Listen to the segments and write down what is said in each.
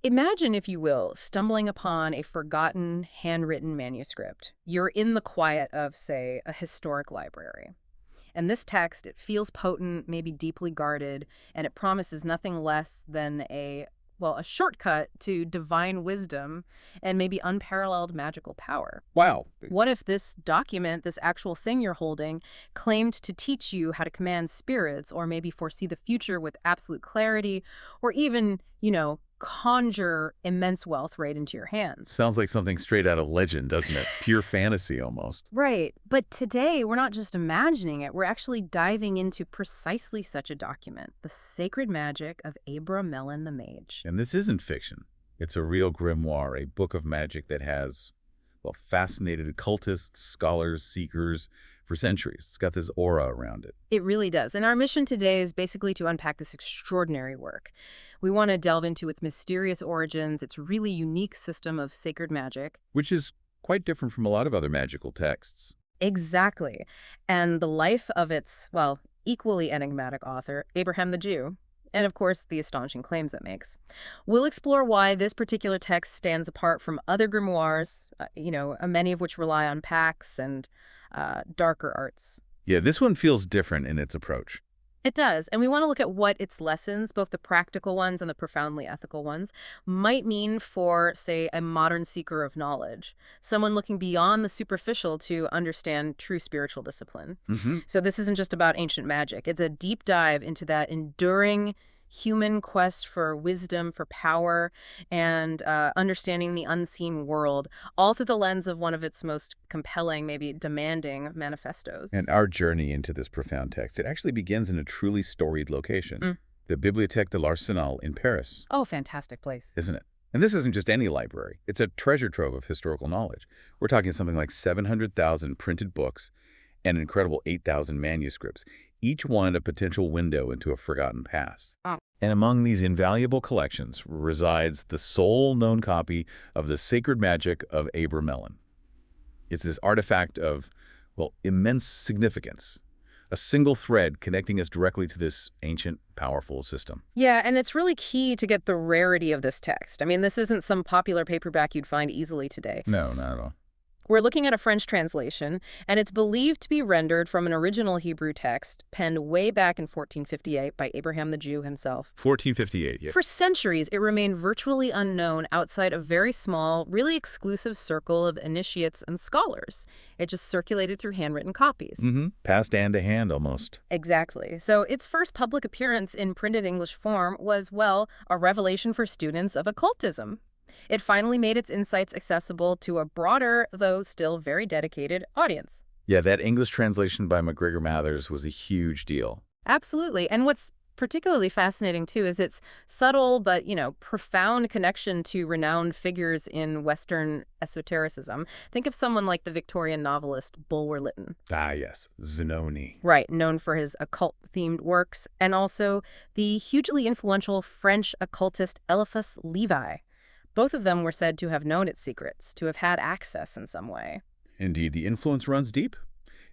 Imagine, if you will, stumbling upon a forgotten handwritten manuscript. You're in the quiet of, say, a historic library. And this text, it feels potent, maybe deeply guarded, and it promises nothing less than a shortcut to divine wisdom and maybe unparalleled magical power. Wow. What if this document, this actual thing you're holding, claimed to teach you how to command spirits or maybe foresee the future with absolute clarity or even, conjure immense wealth right into your hands? Sounds like something straight out of legend, doesn't it? Pure fantasy almost. Right. But today, we're not just imagining it, we're actually diving into precisely such a document, the sacred magic of Abramelin the Mage. And this isn't fiction. It's a real grimoire, a book of magic that has, well, fascinated occultists, scholars, seekers for centuries. It's got this aura around it. It really does. And our mission today is basically to unpack this extraordinary work. We want to delve into its mysterious origins, its really unique system of sacred magic. Which is quite different from a lot of other magical texts. Exactly. And the life of its, equally enigmatic author, Abraham the Jew. And of course, the astonishing claims it makes. We'll explore why this particular text stands apart from other grimoires, many of which rely on pacts and darker arts. Yeah, this one feels different in its approach. It does, and we want to look at what its lessons, both the practical ones and the profoundly ethical ones, might mean for, say, a modern seeker of knowledge, someone looking beyond the superficial to understand true spiritual discipline. So this isn't just about ancient magic. It's a deep dive into that enduring human quest for wisdom, for power, and understanding the unseen world, all through the lens of one of its most compelling, maybe demanding manifestos. And our journey into this profound text, it actually begins in a truly storied location, the Bibliothèque de l'Arsenal in Paris. Oh, fantastic place. Isn't it? And this isn't just any library. It's a treasure trove of historical knowledge. We're talking something like 700,000 printed books and an incredible 8,000 manuscripts, each one a potential window into a forgotten past. Oh. And among these invaluable collections resides the sole known copy of the sacred magic of Abra-Melin. It's this artifact of, immense significance, a single thread connecting us directly to this ancient, powerful system. Yeah, and it's really key to get the rarity of this text. I mean, this isn't some popular paperback you'd find easily today. No, not at all. We're looking at a French translation, and it's believed to be rendered from an original Hebrew text penned way back in 1458 by Abraham the Jew himself. 1458, yeah. For centuries, it remained virtually unknown outside a very small, really exclusive circle of initiates and scholars. It just circulated through handwritten copies. Passed hand to hand almost. Exactly. So its first public appearance in printed English form was, a revelation for students of occultism. It finally made its insights accessible to a broader, though still very dedicated, audience. Yeah, that English translation by MacGregor Mathers was a huge deal. Absolutely. And what's particularly fascinating, too, is its subtle but, profound connection to renowned figures in Western esotericism. Think of someone like the Victorian novelist Bulwer Lytton. Ah, yes, Zanoni. Right, known for his occult-themed works, and also the hugely influential French occultist Eliphas Levi. Both of them were said to have known its secrets, to have had access in some way. Indeed, the influence runs deep.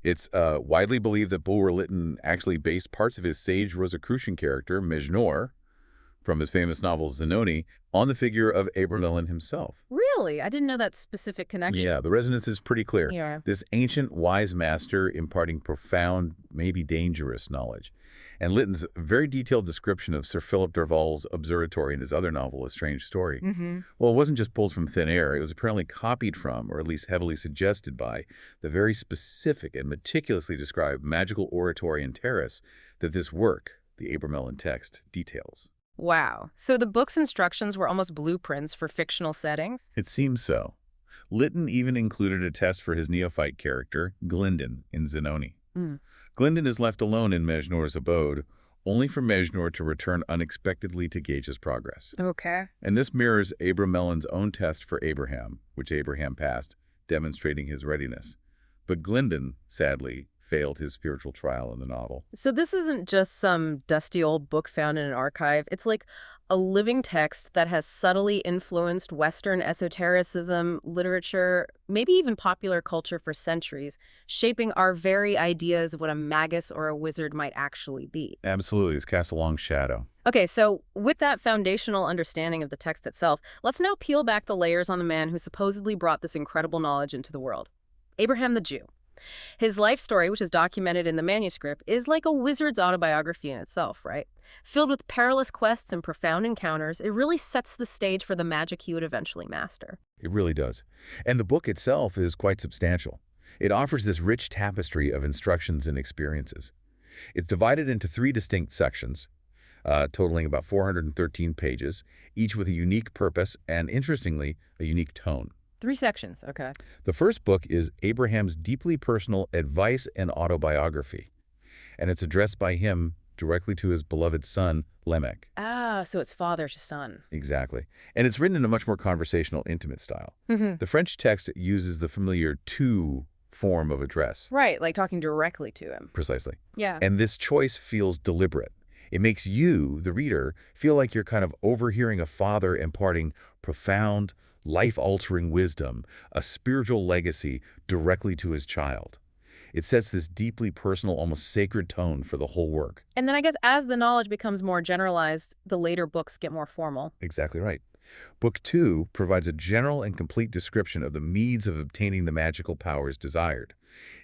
It's widely believed that Bulwer Lytton actually based parts of his sage Rosicrucian character, Mejnour, from his famous novel Zanoni, on the figure of Abramelin himself. Really? I didn't know that specific connection. Yeah, the resonance is pretty clear. Yeah. This ancient wise master imparting profound, maybe dangerous knowledge. And Lytton's very detailed description of Sir Philip Derval's observatory in his other novel, A Strange Story. Well, it wasn't just pulled from thin air. It was apparently copied from, or at least heavily suggested by, the very specific and meticulously described magical oratory and terrace that this work, the Abramelin text, details. Wow. So the book's instructions were almost blueprints for fictional settings? It seems so. Lytton even included a test for his neophyte character, Glyndon, in Zanoni. Glyndon is left alone in Mejnour's abode, only for Mejnour to return unexpectedly to gauge his progress. Okay. And this mirrors Abramelin's own test for Abraham, which Abraham passed, demonstrating his readiness. But Glyndon, sadly, failed his spiritual trial in the novel. So this isn't just some dusty old book found in an archive. It's like A living text that has subtly influenced Western esotericism, literature, maybe even popular culture for centuries, shaping our very ideas of what a magus or a wizard might actually be. Absolutely. It's cast a long shadow. Okay, so with that foundational understanding of the text itself, let's now peel back the layers on the man who supposedly brought this incredible knowledge into the world. Abraham the Jew. His life story, which is documented in the manuscript, is like a wizard's autobiography in itself, right? Filled with perilous quests and profound encounters, it really sets the stage for the magic he would eventually master. It really does. And the book itself is quite substantial. It offers this rich tapestry of instructions and experiences. It's divided into 3 distinct sections, totaling about 413 pages, each with a unique purpose and, interestingly, a unique tone. 3 sections, okay. The first book is Abraham's deeply personal advice and autobiography, and it's addressed by him directly to his beloved son, Lamech. Ah, so it's father to son. Exactly. And it's written in a much more conversational, intimate style. The French text uses the familiar tu form of address. Right, like talking directly to him. Precisely. Yeah. And this choice feels deliberate. It makes you, the reader, feel like you're kind of overhearing a father imparting profound, life-altering wisdom, a spiritual legacy directly to his child. It sets this deeply personal, almost sacred tone for the whole work. And then I guess as the knowledge becomes more generalized, the later books get more formal. Exactly right. Book 2 provides a general and complete description of the means of obtaining the magical powers desired.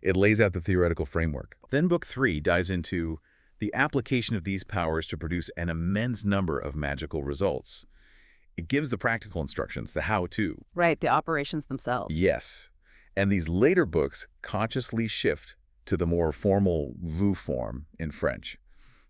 It lays out the theoretical framework. Then Book 3 dives into the application of these powers to produce an immense number of magical results. It gives the practical instructions, the how-to. Right, the operations themselves. Yes. And these later books consciously shift to the more formal vous form in French.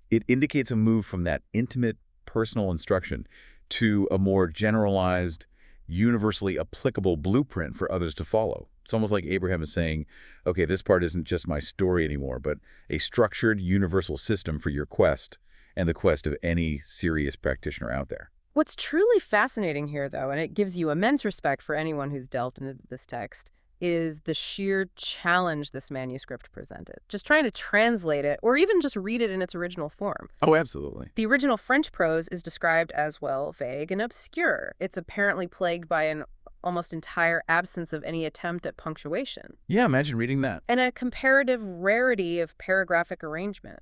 It indicates a move from that intimate, personal instruction to a more generalized, universally applicable blueprint for others to follow. It's almost like Abraham is saying, okay, this part isn't just my story anymore, but a structured, universal system for your quest and the quest of any serious practitioner out there. What's truly fascinating here, though, and it gives you immense respect for anyone who's delved into this text, is the sheer challenge this manuscript presented. Just trying to translate it, or even just read it in its original form. Oh, absolutely. The original French prose is described as, well, vague and obscure. It's apparently plagued by an almost entire absence of any attempt at punctuation. Yeah, imagine reading that. And a comparative rarity of paragraphic arrangement.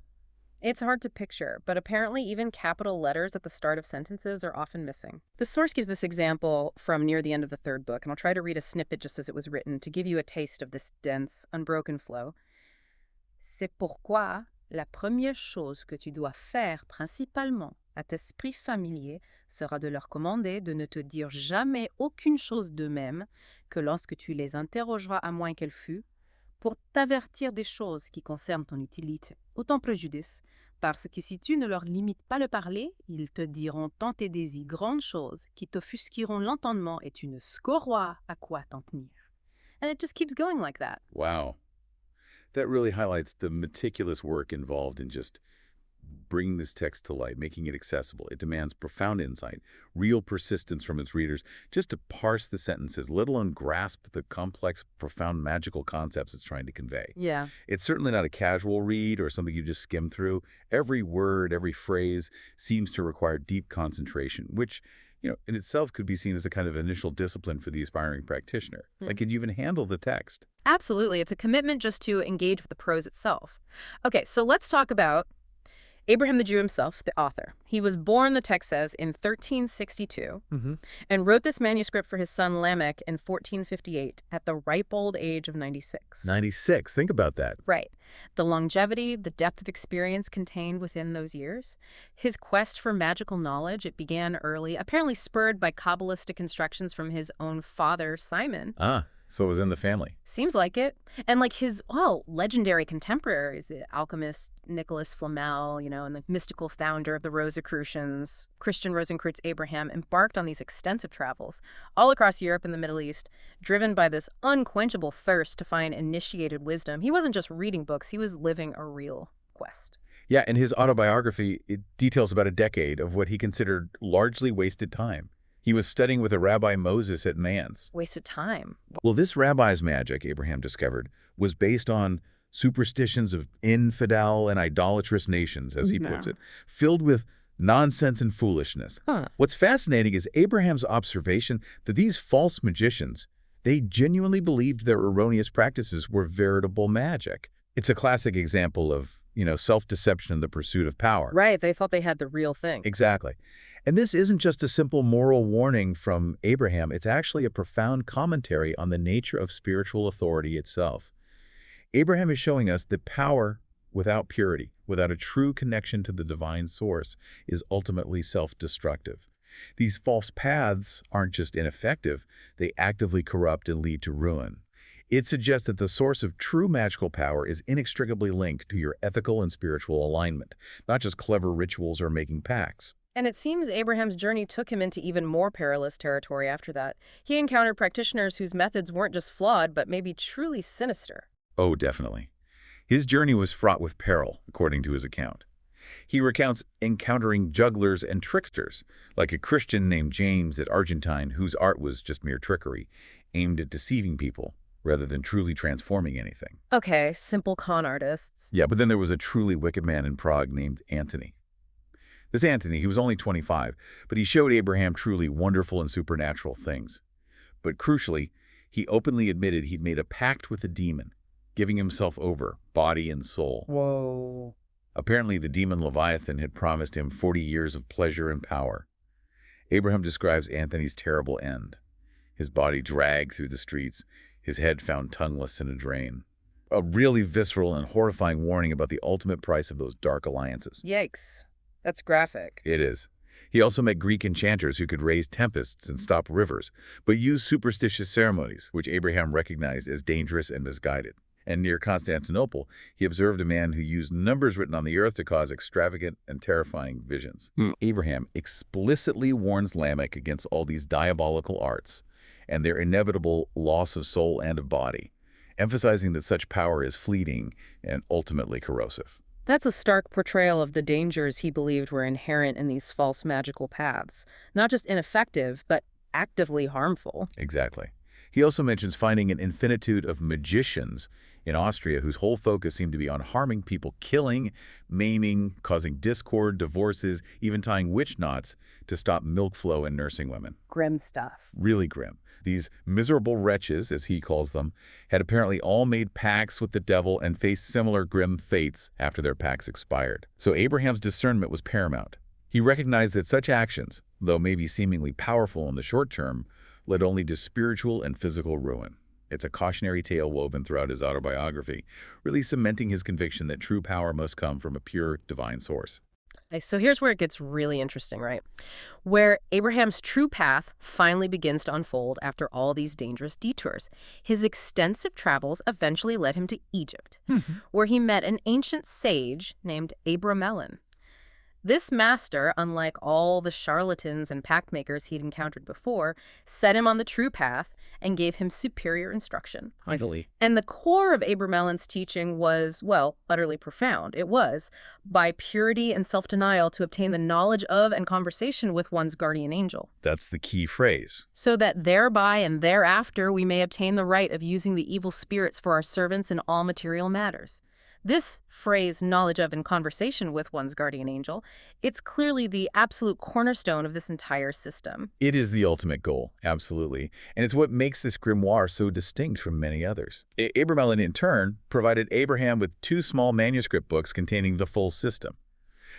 It's hard to picture, but apparently even capital letters at the start of sentences are often missing. The source gives this example from near the end of the 3rd book, and I'll try to read a snippet just as it was written to give you a taste of this dense, unbroken flow. C'est pourquoi la première chose que tu dois faire principalement à tes esprits familiers sera de leur commander de ne te dire jamais aucune chose d'eux-mêmes que lorsque tu les interrogeras à moins qu'elle fût, pour t'avertir des choses qui concernent ton utilité ou ton préjudice, parce que si tu ne leur limites pas le parler, ils te diront tant et des grandes choses qui t'offusqueront l'entendement et tu ne sauras à quoi t'en tenir. And it just keeps going like that. Wow. That really highlights the meticulous work involved in just bringing this text to light, making it accessible. It demands profound insight, real persistence from its readers, just to parse the sentences, let alone grasp the complex, profound, magical concepts it's trying to convey. Yeah. It's certainly not a casual read or something you just skim through. Every word, every phrase seems to require deep concentration, which, in itself could be seen as a kind of initial discipline for the aspiring practitioner. Like, could you even handle the text? Absolutely. It's a commitment just to engage with the prose itself. Okay, so let's talk about Abraham the Jew himself, the author. He was born, the text says, in 1362 and wrote this manuscript for his son Lamech in 1458 at the ripe old age of 96. 96. Think about that. Right. The longevity, the depth of experience contained within those years. His quest for magical knowledge, it began early, apparently spurred by Kabbalistic instructions from his own father, Simon. So it was in the family. Seems like it. And like his, legendary contemporaries, the alchemist Nicholas Flamel, and the mystical founder of the Rosicrucians, Christian Rosenkreutz Abraham, embarked on these extensive travels all across Europe and the Middle East, driven by this unquenchable thirst to find initiated wisdom. He wasn't just reading books, he was living a real quest. Yeah, and his autobiography, it details about a decade of what he considered largely wasted time. He was studying with a Rabbi Moses at Mainz. Wasted time. Well, this rabbi's magic, Abraham discovered, was based on superstitions of infidel and idolatrous nations, as he puts it, filled with Nonsense and foolishness. Huh. What's fascinating is Abraham's observation that these false magicians, they genuinely believed their erroneous practices were veritable magic. It's a classic example of, self-deception in the pursuit of power. Right, they thought they had the real thing. Exactly. And this isn't just a simple moral warning from Abraham. It's actually a profound commentary on the nature of spiritual authority itself. Abraham is showing us that power without purity, without a true connection to the divine source, is ultimately self-destructive. These false paths aren't just ineffective, they actively corrupt and lead to ruin. It suggests that the source of true magical power is inextricably linked to your ethical and spiritual alignment, not just clever rituals or making pacts. And it seems Abraham's journey took him into even more perilous territory after that. He encountered practitioners whose methods weren't just flawed, but maybe truly sinister. Oh, definitely. His journey was fraught with peril, according to his account. He recounts encountering jugglers and tricksters, like a Christian named James at Argentine whose art was just mere trickery, aimed at deceiving people rather than truly transforming anything. Okay, simple con artists. Yeah, but then there was a truly wicked man in Prague named Anthony. This Anthony, he was only 25, but he showed Abraham truly wonderful and supernatural things. But crucially, he openly admitted he'd made a pact with the demon, giving himself over, body and soul. Whoa. Apparently, the demon Leviathan had promised him 40 years of pleasure and power. Abraham describes Anthony's terrible end. His body dragged through the streets, his head found tongueless in a drain. A really visceral and horrifying warning about the ultimate price of those dark alliances. Yikes. That's graphic. It is. He also met Greek enchanters who could raise tempests and stop rivers, but used superstitious ceremonies, which Abraham recognized as dangerous and misguided. And near Constantinople, he observed a man who used numbers written on the earth to cause extravagant and terrifying visions. Abraham explicitly warns Lamech against all these diabolical arts and their inevitable loss of soul and of body, emphasizing that such power is fleeting and ultimately corrosive. That's a stark portrayal of the dangers he believed were inherent in these false magical paths. Not just ineffective, but actively harmful. Exactly. He also mentions finding an infinitude of magicians in Austria whose whole focus seemed to be on harming people, killing, maiming, causing discord, divorces, even tying witch knots to stop milk flow in nursing women. Grim stuff. Really grim. These miserable wretches, as he calls them, had apparently all made pacts with the devil and faced similar grim fates after their pacts expired. So Abraham's discernment was paramount. He recognized that such actions, though maybe seemingly powerful in the short term, led only to spiritual and physical ruin. It's a cautionary tale woven throughout his autobiography, really cementing his conviction that true power must come from a pure divine source. Okay, so here's where it gets really interesting, right? Where Abraham's true path finally begins to unfold after all these dangerous detours. His extensive travels eventually led him to Egypt, where he met an ancient sage named Abra-Melin. This master, unlike all the charlatans and pact makers he'd encountered before, set him on the true path and gave him superior instruction. Finally. And the core of Abra-Melin's teaching was, well, utterly profound. It was, by purity and self-denial, to obtain the knowledge of and conversation with one's guardian angel. That's the key phrase. So that thereby and thereafter we may obtain the right of using the evil spirits for our servants in all material matters. This phrase, knowledge of and conversation with one's guardian angel, it's clearly the absolute cornerstone of this entire system. It is the ultimate goal, absolutely. And it's what makes this grimoire so distinct from many others. Abra-Melin, in turn, provided Abraham with 2 small manuscript books containing the full system.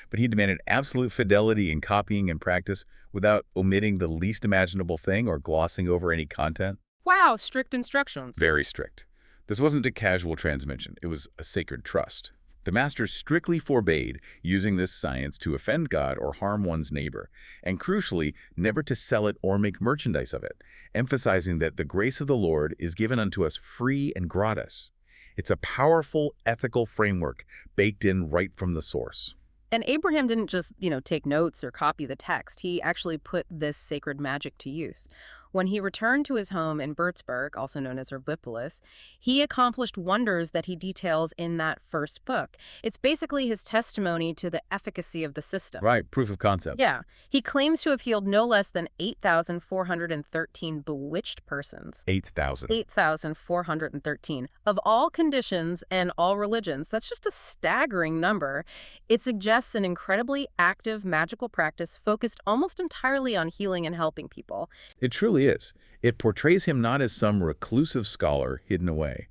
But he demanded absolute fidelity in copying and practice without omitting the least imaginable thing or glossing over any content. Wow, strict instructions. Very strict. This wasn't a casual transmission, it was a sacred trust. The master strictly forbade using this science to offend God or harm one's neighbor, and crucially, never to sell it or make merchandise of it, emphasizing that the grace of the Lord is given unto us free and gratis. It's a powerful ethical framework baked in right from the source. And Abraham didn't just, take notes or copy the text. He actually put this sacred magic to use. When he returned to his home in Würzburg, also known as Herbipolis, he accomplished wonders that he details in that first book. It's basically his testimony to the efficacy of the system. Right, proof of concept. Yeah, he claims to have healed no less than 8,413 bewitched persons. 8,000. 8,413 of all conditions and all religions. That's just a staggering number. It suggests an incredibly active magical practice focused almost entirely on healing and helping people. It truly is. It portrays him not as some reclusive scholar hidden away,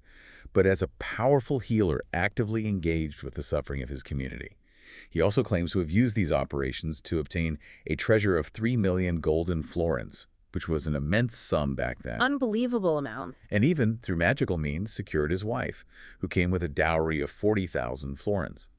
but as a powerful healer actively engaged with the suffering of his community. He also claims to have used these operations to obtain a treasure of 3 million golden florins, which was an immense sum back then. Unbelievable amount. And even, through magical means, secured his wife, who came with a dowry of 40,000 florins.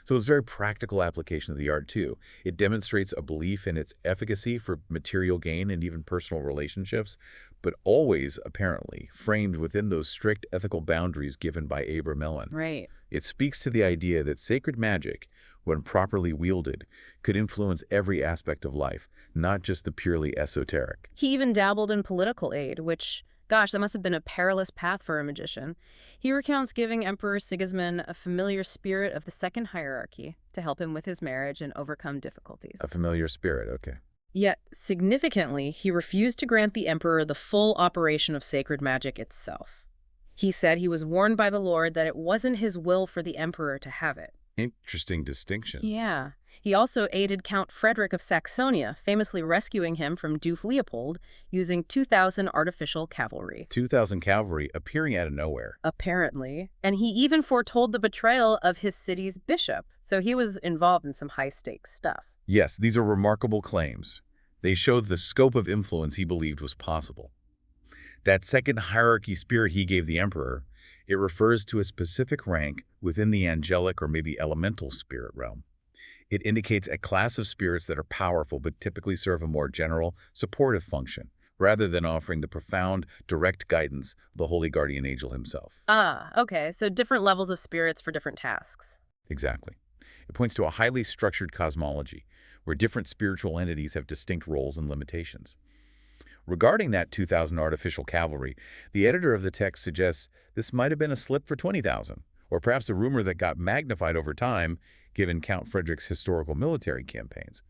So it's a very practical application of the art, too. It demonstrates a belief in its efficacy for material gain and even personal relationships, but always, apparently, framed within those strict ethical boundaries given by Abramelin. Right. It speaks to the idea that sacred magic, when properly wielded, could influence every aspect of life, not just the purely esoteric. He even dabbled in political aid, which, gosh, that must have been a perilous path for a magician. He recounts giving Emperor Sigismund a familiar spirit of the second hierarchy to help him with his marriage and overcome difficulties. A familiar spirit, okay. Yet, significantly, he refused to grant the emperor the full operation of sacred magic itself. He said he was warned by the Lord that it wasn't his will for the emperor to have it. Interesting distinction. Yeah. He also aided Count Frederick of Saxonia, famously rescuing him from Duke Leopold using 2,000 artificial cavalry. 2,000 cavalry appearing out of nowhere. Apparently. And he even foretold the betrayal of his city's bishop, so he was involved in some high-stakes stuff. Yes, these are remarkable claims. They showed the scope of influence he believed was possible. That second hierarchy spirit he gave the emperor, it refers to a specific rank within the angelic or maybe elemental spirit realm. It indicates a class of spirits that are powerful but typically serve a more general, supportive function, rather than offering the profound, direct guidance of the holy guardian angel himself. Ah, okay, so different levels of spirits for different tasks. Exactly. It points to a highly structured cosmology, where different spiritual entities have distinct roles and limitations. Regarding that 2,000 artificial cavalry, the editor of the text suggests this might have been a slip for 20,000, or perhaps a rumor that got magnified over time, given Count Frederick's historical military campaigns.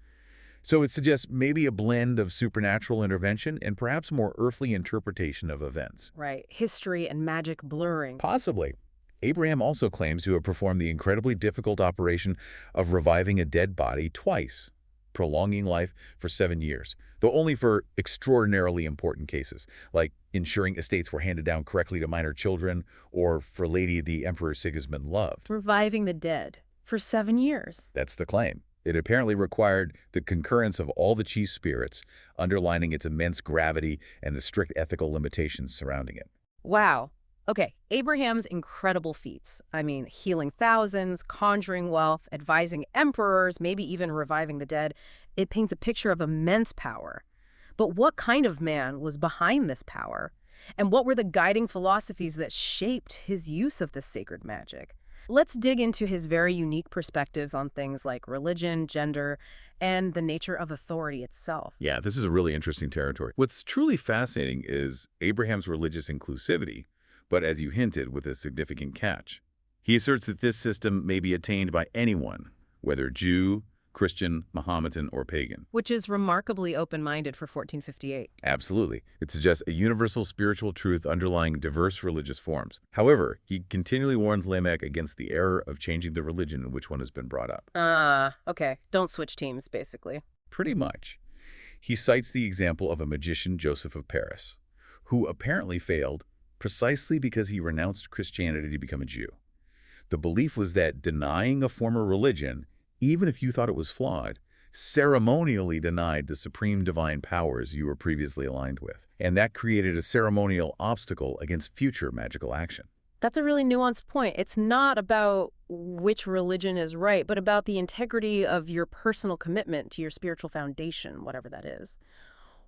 So it suggests maybe a blend of supernatural intervention and perhaps a more earthly interpretation of events. Right, history and magic blurring. Possibly. Abraham also claims to have performed the incredibly difficult operation of reviving a dead body twice, prolonging life for 7 years, though only for extraordinarily important cases, like ensuring estates were handed down correctly to minor children, or for a lady the Emperor Sigismund loved. Reviving the dead for 7 years. That's the claim. It apparently required the concurrence of all the chief spirits, underlining its immense gravity and the strict ethical limitations surrounding it. Wow. Okay, Abraham's incredible feats. I mean, healing thousands, conjuring wealth, advising emperors, maybe even reviving the dead. It paints a picture of immense power. But what kind of man was behind this power? And what were the guiding philosophies that shaped his use of this sacred magic? Let's dig into his very unique perspectives on things like religion, gender, and the nature of authority itself. Yeah, this is a really interesting territory. What's truly fascinating is Abraham's religious inclusivity, but as you hinted, with a significant catch. He asserts that this system may be attained by anyone, whether Jew, Christian, Mohammedan, or pagan. Which is remarkably open-minded for 1458. Absolutely. It suggests a universal spiritual truth underlying diverse religious forms. However, he continually warns Lamech against the error of changing the religion in which one has been brought up. Okay. Don't switch teams, basically. Pretty much. He cites the example of a magician, Joseph of Paris, who apparently failed precisely because he renounced Christianity to become a Jew. The belief was that denying a former religion, even if you thought it was flawed, ceremonially denied the supreme divine powers you were previously aligned with. And that created a ceremonial obstacle against future magical action. That's a really nuanced point. It's not about which religion is right, but about the integrity of your personal commitment to your spiritual foundation, whatever that is.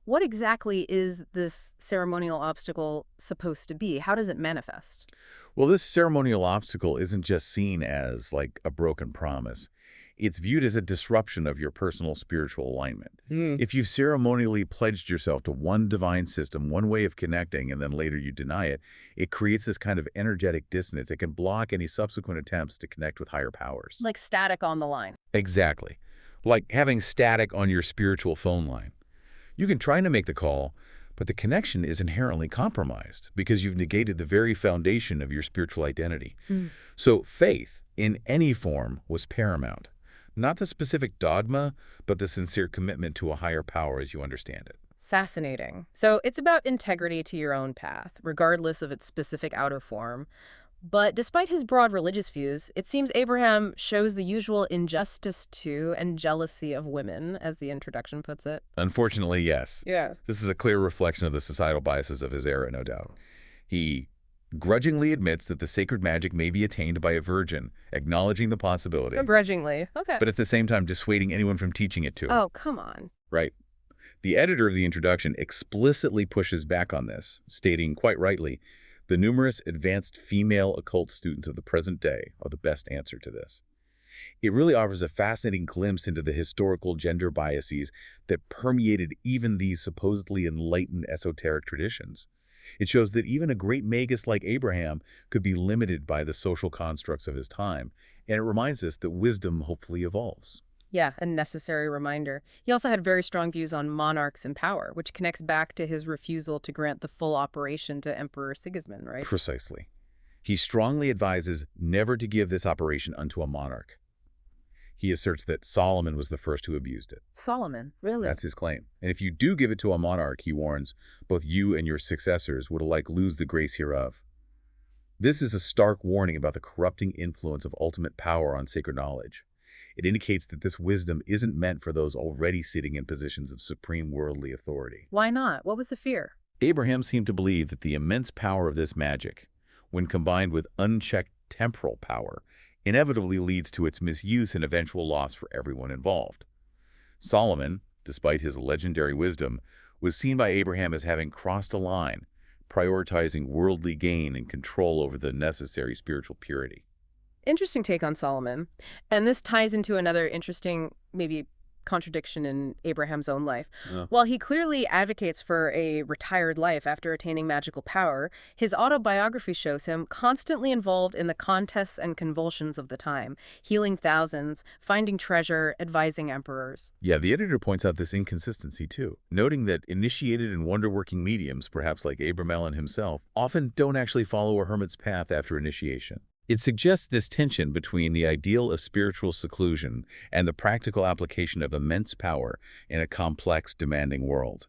What exactly is this ceremonial obstacle supposed to be? How does it manifest? Well, this ceremonial obstacle isn't just seen as like a broken promise. It's viewed as a disruption of your personal spiritual alignment. Hmm. If you've ceremonially pledged yourself to one divine system, one way of connecting, and then later you deny it, it creates this kind of energetic dissonance that can block any subsequent attempts to connect with higher powers. Like static on the line. Exactly. Like having static on your spiritual phone line. You can try to make the call, but the connection is inherently compromised because you've negated the very foundation of your spiritual identity. So faith, in any form, was paramount. Not the specific dogma, but the sincere commitment to a higher power as you understand it. Fascinating. So it's about integrity to your own path, regardless of its specific outer form. But despite his broad religious views, it seems Abraham shows the usual injustice to and jealousy of women, as the introduction puts it. Unfortunately, yes. Yeah. This is a clear reflection of the societal biases of his era, no doubt. He grudgingly admits that the sacred magic may be attained by a virgin, acknowledging the possibility, Grudgingly. Okay. but at the same time dissuading anyone from teaching it to her. Oh, come on. Right. The editor of the introduction explicitly pushes back on this, stating quite rightly, the numerous advanced female occult students of the present day are the best answer to this. It really offers a fascinating glimpse into the historical gender biases that permeated even these supposedly enlightened esoteric traditions. It shows that even a great magus like Abraham could be limited by the social constructs of his time, and it reminds us that wisdom hopefully evolves. Yeah, a necessary reminder. He also had very strong views on monarchs and power, which connects back to his refusal to grant the full operation to Emperor Sigismund, right? Precisely. He strongly advises never to give this operation unto a monarch. He asserts that Solomon was the first who abused it. Solomon, really? That's his claim. And if you do give it to a monarch, he warns, both you and your successors would alike lose the grace hereof. This is a stark warning about the corrupting influence of ultimate power on sacred knowledge. It indicates that this wisdom isn't meant for those already sitting in positions of supreme worldly authority. Why not? What was the fear? Abraham seemed to believe that the immense power of this magic, when combined with unchecked temporal power, inevitably leads to its misuse and eventual loss for everyone involved. Solomon, despite his legendary wisdom, was seen by Abraham as having crossed a line, prioritizing worldly gain and control over the necessary spiritual purity. Interesting take on Solomon. And this ties into another interesting, maybe, contradiction in Abraham's own life. While he clearly advocates for a retired life after attaining magical power, his autobiography shows him constantly involved in the contests and convulsions of the time, healing thousands, finding treasure, advising emperors. Yeah, the editor points out this inconsistency too, noting that initiated and wonder-working mediums, perhaps like Abra-Melin himself, often don't actually follow a hermit's path after initiation. It suggests this tension between the ideal of spiritual seclusion and the practical application of immense power in a complex, demanding world.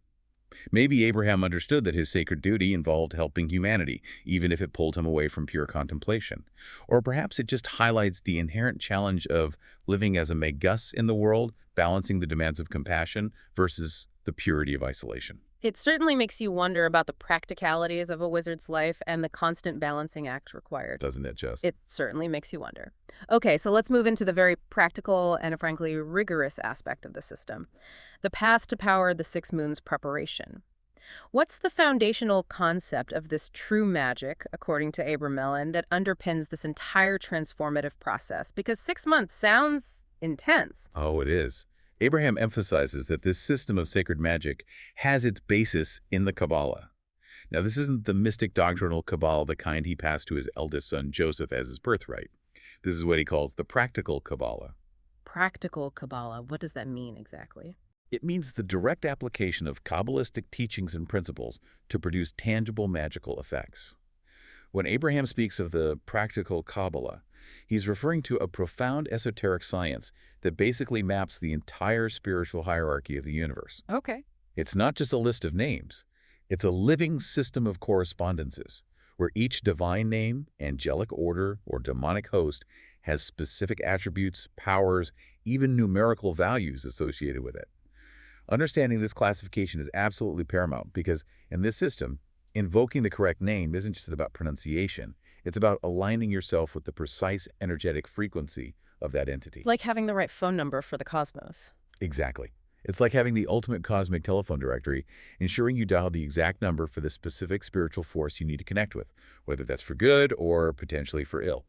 Maybe Abraham understood that his sacred duty involved helping humanity, even if it pulled him away from pure contemplation. Or perhaps it just highlights the inherent challenge of living as a magus in the world, balancing the demands of compassion versus the purity of isolation. It certainly makes you wonder about the practicalities of a wizard's life and the constant balancing act required. Doesn't it just? It certainly makes you wonder. Okay, so let's move into the very practical and frankly rigorous aspect of the system. The path to power, the 6 moons preparation. What's the foundational concept of this true magic, according to Abra-Melin, that underpins this entire transformative process? Because 6 months sounds intense. Oh, it is. Abraham emphasizes that this system of sacred magic has its basis in the Kabbalah. Now, this isn't the mystic doctrinal Kabbalah, the kind he passed to his eldest son Joseph as his birthright. This is what he calls the practical Kabbalah. Practical Kabbalah, what does that mean exactly? It means the direct application of Kabbalistic teachings and principles to produce tangible magical effects. When Abraham speaks of the practical Kabbalah, he's referring to a profound esoteric science that basically maps the entire spiritual hierarchy of the universe. Okay. It's not just a list of names. It's a living system of correspondences, where each divine name, angelic order, or demonic host has specific attributes, powers, even numerical values associated with it. Understanding this classification is absolutely paramount because in this system, invoking the correct name isn't just about pronunciation. It's about aligning yourself with the precise energetic frequency of that entity. Like having the right phone number for the cosmos. Exactly. It's like having the ultimate cosmic telephone directory, ensuring you dial the exact number for the specific spiritual force you need to connect with, whether that's for good or potentially for ill.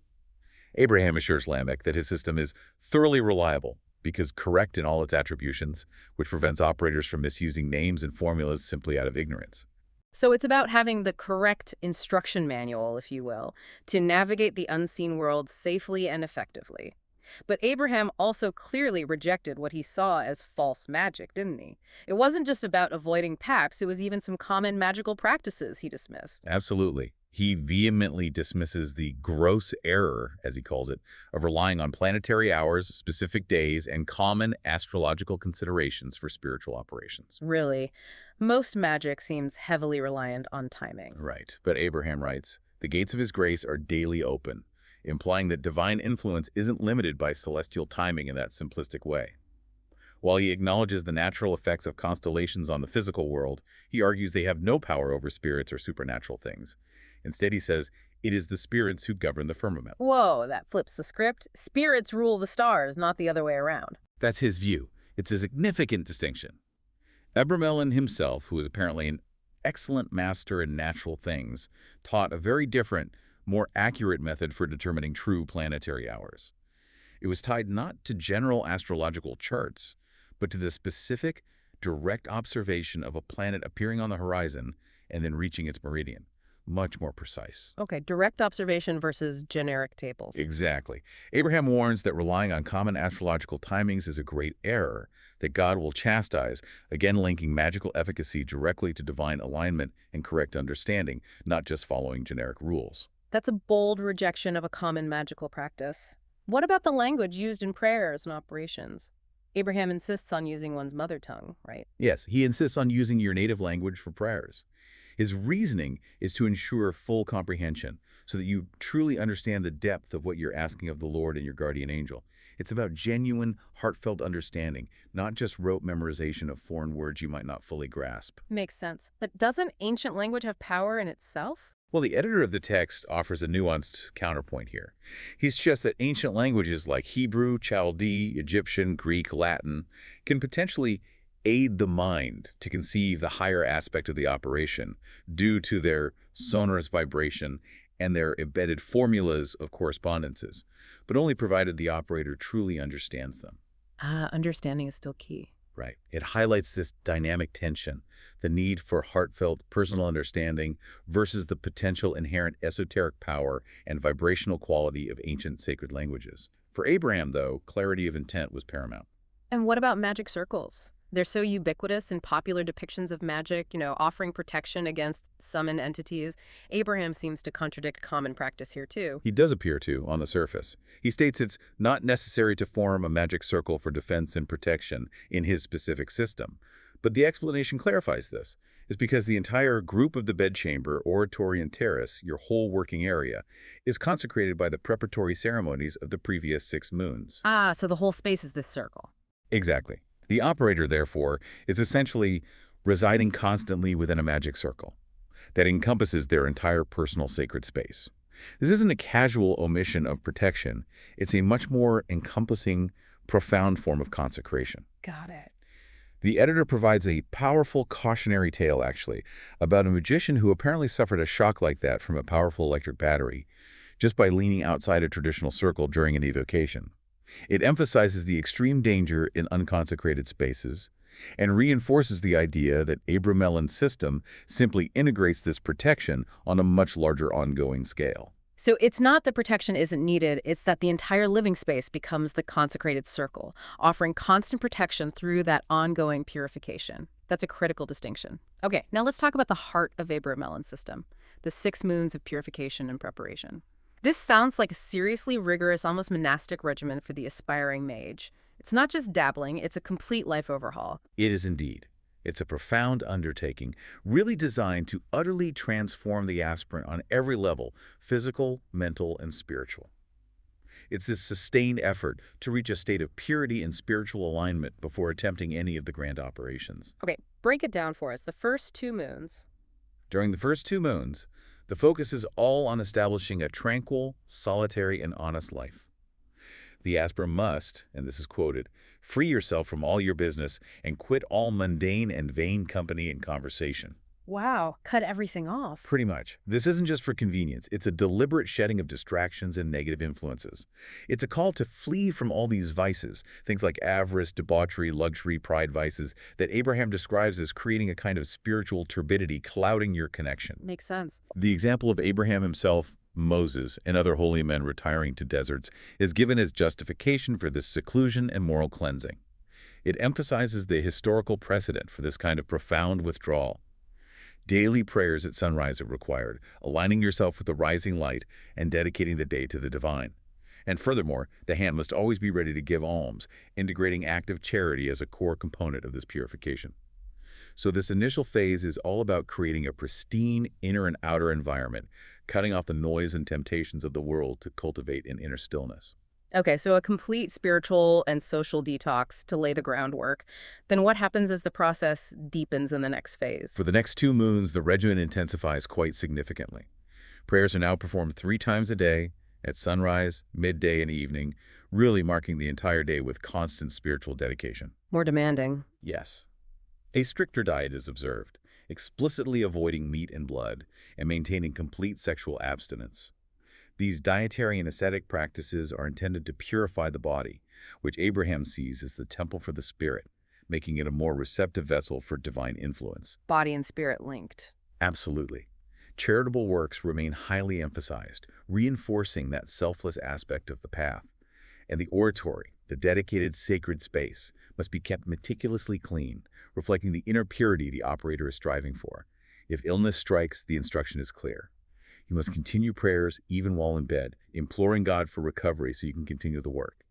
Abraham assures Lamech that his system is thoroughly reliable because correct in all its attributions, which prevents operators from misusing names and formulas simply out of ignorance. So it's about having the correct instruction manual, if you will, to navigate the unseen world safely and effectively. But Abraham also clearly rejected what he saw as false magic, didn't he? It wasn't just about avoiding pacts, it was even some common magical practices he dismissed. Absolutely. He vehemently dismisses the gross error, as he calls it, of relying on planetary hours, specific days, and common astrological considerations for spiritual operations. Really, most magic seems heavily reliant on timing. Right. But Abraham writes, the gates of his grace are daily open, implying that divine influence isn't limited by celestial timing in that simplistic way. While he acknowledges the natural effects of constellations on the physical world, he argues they have no power over spirits or supernatural things. Instead, he says, it is the spirits who govern the firmament. Whoa, that flips the script. Spirits rule the stars, not the other way around. That's his view. It's a significant distinction. Abra-Melin himself, who is apparently an excellent master in natural things, taught a very different, more accurate method for determining true planetary hours. It was tied not to general astrological charts, but to the specific, direct observation of a planet appearing on the horizon and then reaching its meridian. Much more precise. Okay, direct observation versus generic tables. Exactly. Abraham warns that relying on common astrological timings is a great error that God will chastise, again linking magical efficacy directly to divine alignment and correct understanding, not just following generic rules. That's a bold rejection of a common magical practice. What about the language used in prayers and operations? Abraham insists on using one's mother tongue, right? Yes, he insists on using your native language for prayers. His reasoning is to ensure full comprehension so that you truly understand the depth of what you're asking of the Lord and your guardian angel. It's about genuine, heartfelt understanding, not just rote memorization of foreign words you might not fully grasp. Makes sense. But doesn't ancient language have power in itself? Well, the editor of the text offers a nuanced counterpoint here. He suggests that ancient languages like Hebrew, Chaldee, Egyptian, Greek, Latin can potentially aid the mind to conceive the higher aspect of the operation due to their sonorous vibration and their embedded formulas of correspondences, but only provided the operator truly understands them. Understanding is still key. Right. It highlights this dynamic tension, the need for heartfelt personal understanding versus the potential inherent esoteric power and vibrational quality of ancient sacred languages. For Abraham, though, clarity of intent was paramount. And what about magic circles? They're so ubiquitous in popular depictions of magic, offering protection against summoned entities. Abraham seems to contradict common practice here, too. He does appear to, on the surface. He states it's not necessary to form a magic circle for defense and protection in his specific system. But the explanation clarifies this. Is because the entire group of the bedchamber, oratory, and terrace, your whole working area, is consecrated by the preparatory ceremonies of the previous 6 moons. So the whole space is this circle. Exactly. The operator, therefore, is essentially residing constantly within a magic circle that encompasses their entire personal sacred space. This isn't a casual omission of protection. It's a much more encompassing, profound form of consecration. Got it. The editor provides a powerful cautionary tale, actually, about a magician who apparently suffered a shock like that from a powerful electric battery just by leaning outside a traditional circle during an evocation. It emphasizes the extreme danger in unconsecrated spaces and reinforces the idea that Abra-Melin's system simply integrates this protection on a much larger ongoing scale. So it's not that protection isn't needed, it's that the entire living space becomes the consecrated circle, offering constant protection through that ongoing purification. That's a critical distinction. Okay, now let's talk about the heart of Abra-Melin's system, the 6 moons of purification and preparation. This sounds like a seriously rigorous, almost monastic regimen for the aspiring mage. It's not just dabbling, it's a complete life overhaul. It is indeed. It's a profound undertaking, really designed to utterly transform the aspirant on every level, physical, mental, and spiritual. It's this sustained effort to reach a state of purity and spiritual alignment before attempting any of the grand operations. Okay, break it down for us. The first 2 moons. During the first 2 moons, the focus is all on establishing a tranquil, solitary, and honest life. The aspirant must, and this is quoted, free yourself from all your business and quit all mundane and vain company and conversation. Wow, cut everything off. Pretty much. This isn't just for convenience. It's a deliberate shedding of distractions and negative influences. It's a call to flee from all these vices, things like avarice, debauchery, luxury, pride vices, that Abraham describes as creating a kind of spiritual turbidity clouding your connection. Makes sense. The example of Abraham himself, Moses, and other holy men retiring to deserts is given as justification for this seclusion and moral cleansing. It emphasizes the historical precedent for this kind of profound withdrawal. Daily prayers at sunrise are required, aligning yourself with the rising light and dedicating the day to the divine. And furthermore, the hand must always be ready to give alms, integrating active charity as a core component of this purification. So this initial phase is all about creating a pristine inner and outer environment, cutting off the noise and temptations of the world to cultivate an inner stillness. Okay, so a complete spiritual and social detox to lay the groundwork. Then what happens as the process deepens in the next phase? For the next 2 moons, the regimen intensifies quite significantly. Prayers are now performed 3 times a day, at sunrise, midday, and evening, really marking the entire day with constant spiritual dedication. More demanding. Yes. A stricter diet is observed, explicitly avoiding meat and blood, and maintaining complete sexual abstinence. These dietary and ascetic practices are intended to purify the body, which Abraham sees as the temple for the spirit, making it a more receptive vessel for divine influence. Body and spirit linked. Absolutely. Charitable works remain highly emphasized, reinforcing that selfless aspect of the path. And the oratory, the dedicated sacred space, must be kept meticulously clean, reflecting the inner purity the operator is striving for. If illness strikes, the instruction is clear. You must continue prayers even while in bed, imploring God for recovery so you can continue the work.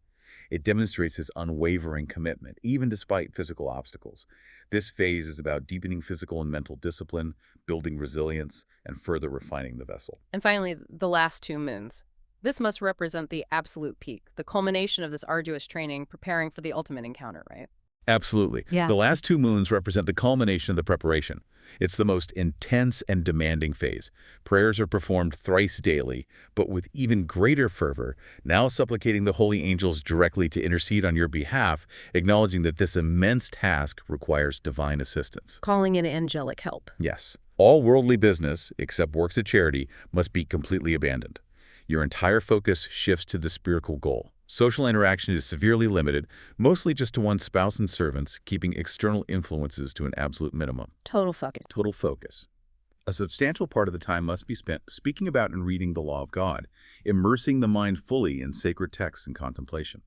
It demonstrates his unwavering commitment, even despite physical obstacles. This phase is about deepening physical and mental discipline, building resilience, and further refining the vessel. And finally, the last 2 moons. This must represent the absolute peak, the culmination of this arduous training, preparing for the ultimate encounter, right? Absolutely. Yeah. The last 2 moons represent the culmination of the preparation. It's the most intense and demanding phase. Prayers are performed thrice daily, but with even greater fervor, now supplicating the holy angels directly to intercede on your behalf, acknowledging that this immense task requires divine assistance. Calling in angelic help. Yes. All worldly business, except works of charity, must be completely abandoned. Your entire focus shifts to the spiritual goal. Social interaction is severely limited, mostly just to one's spouse and servants, keeping external influences to an absolute minimum. Total focus. Total focus. A substantial part of the time must be spent speaking about and reading the law of God, immersing the mind fully in sacred texts and contemplation.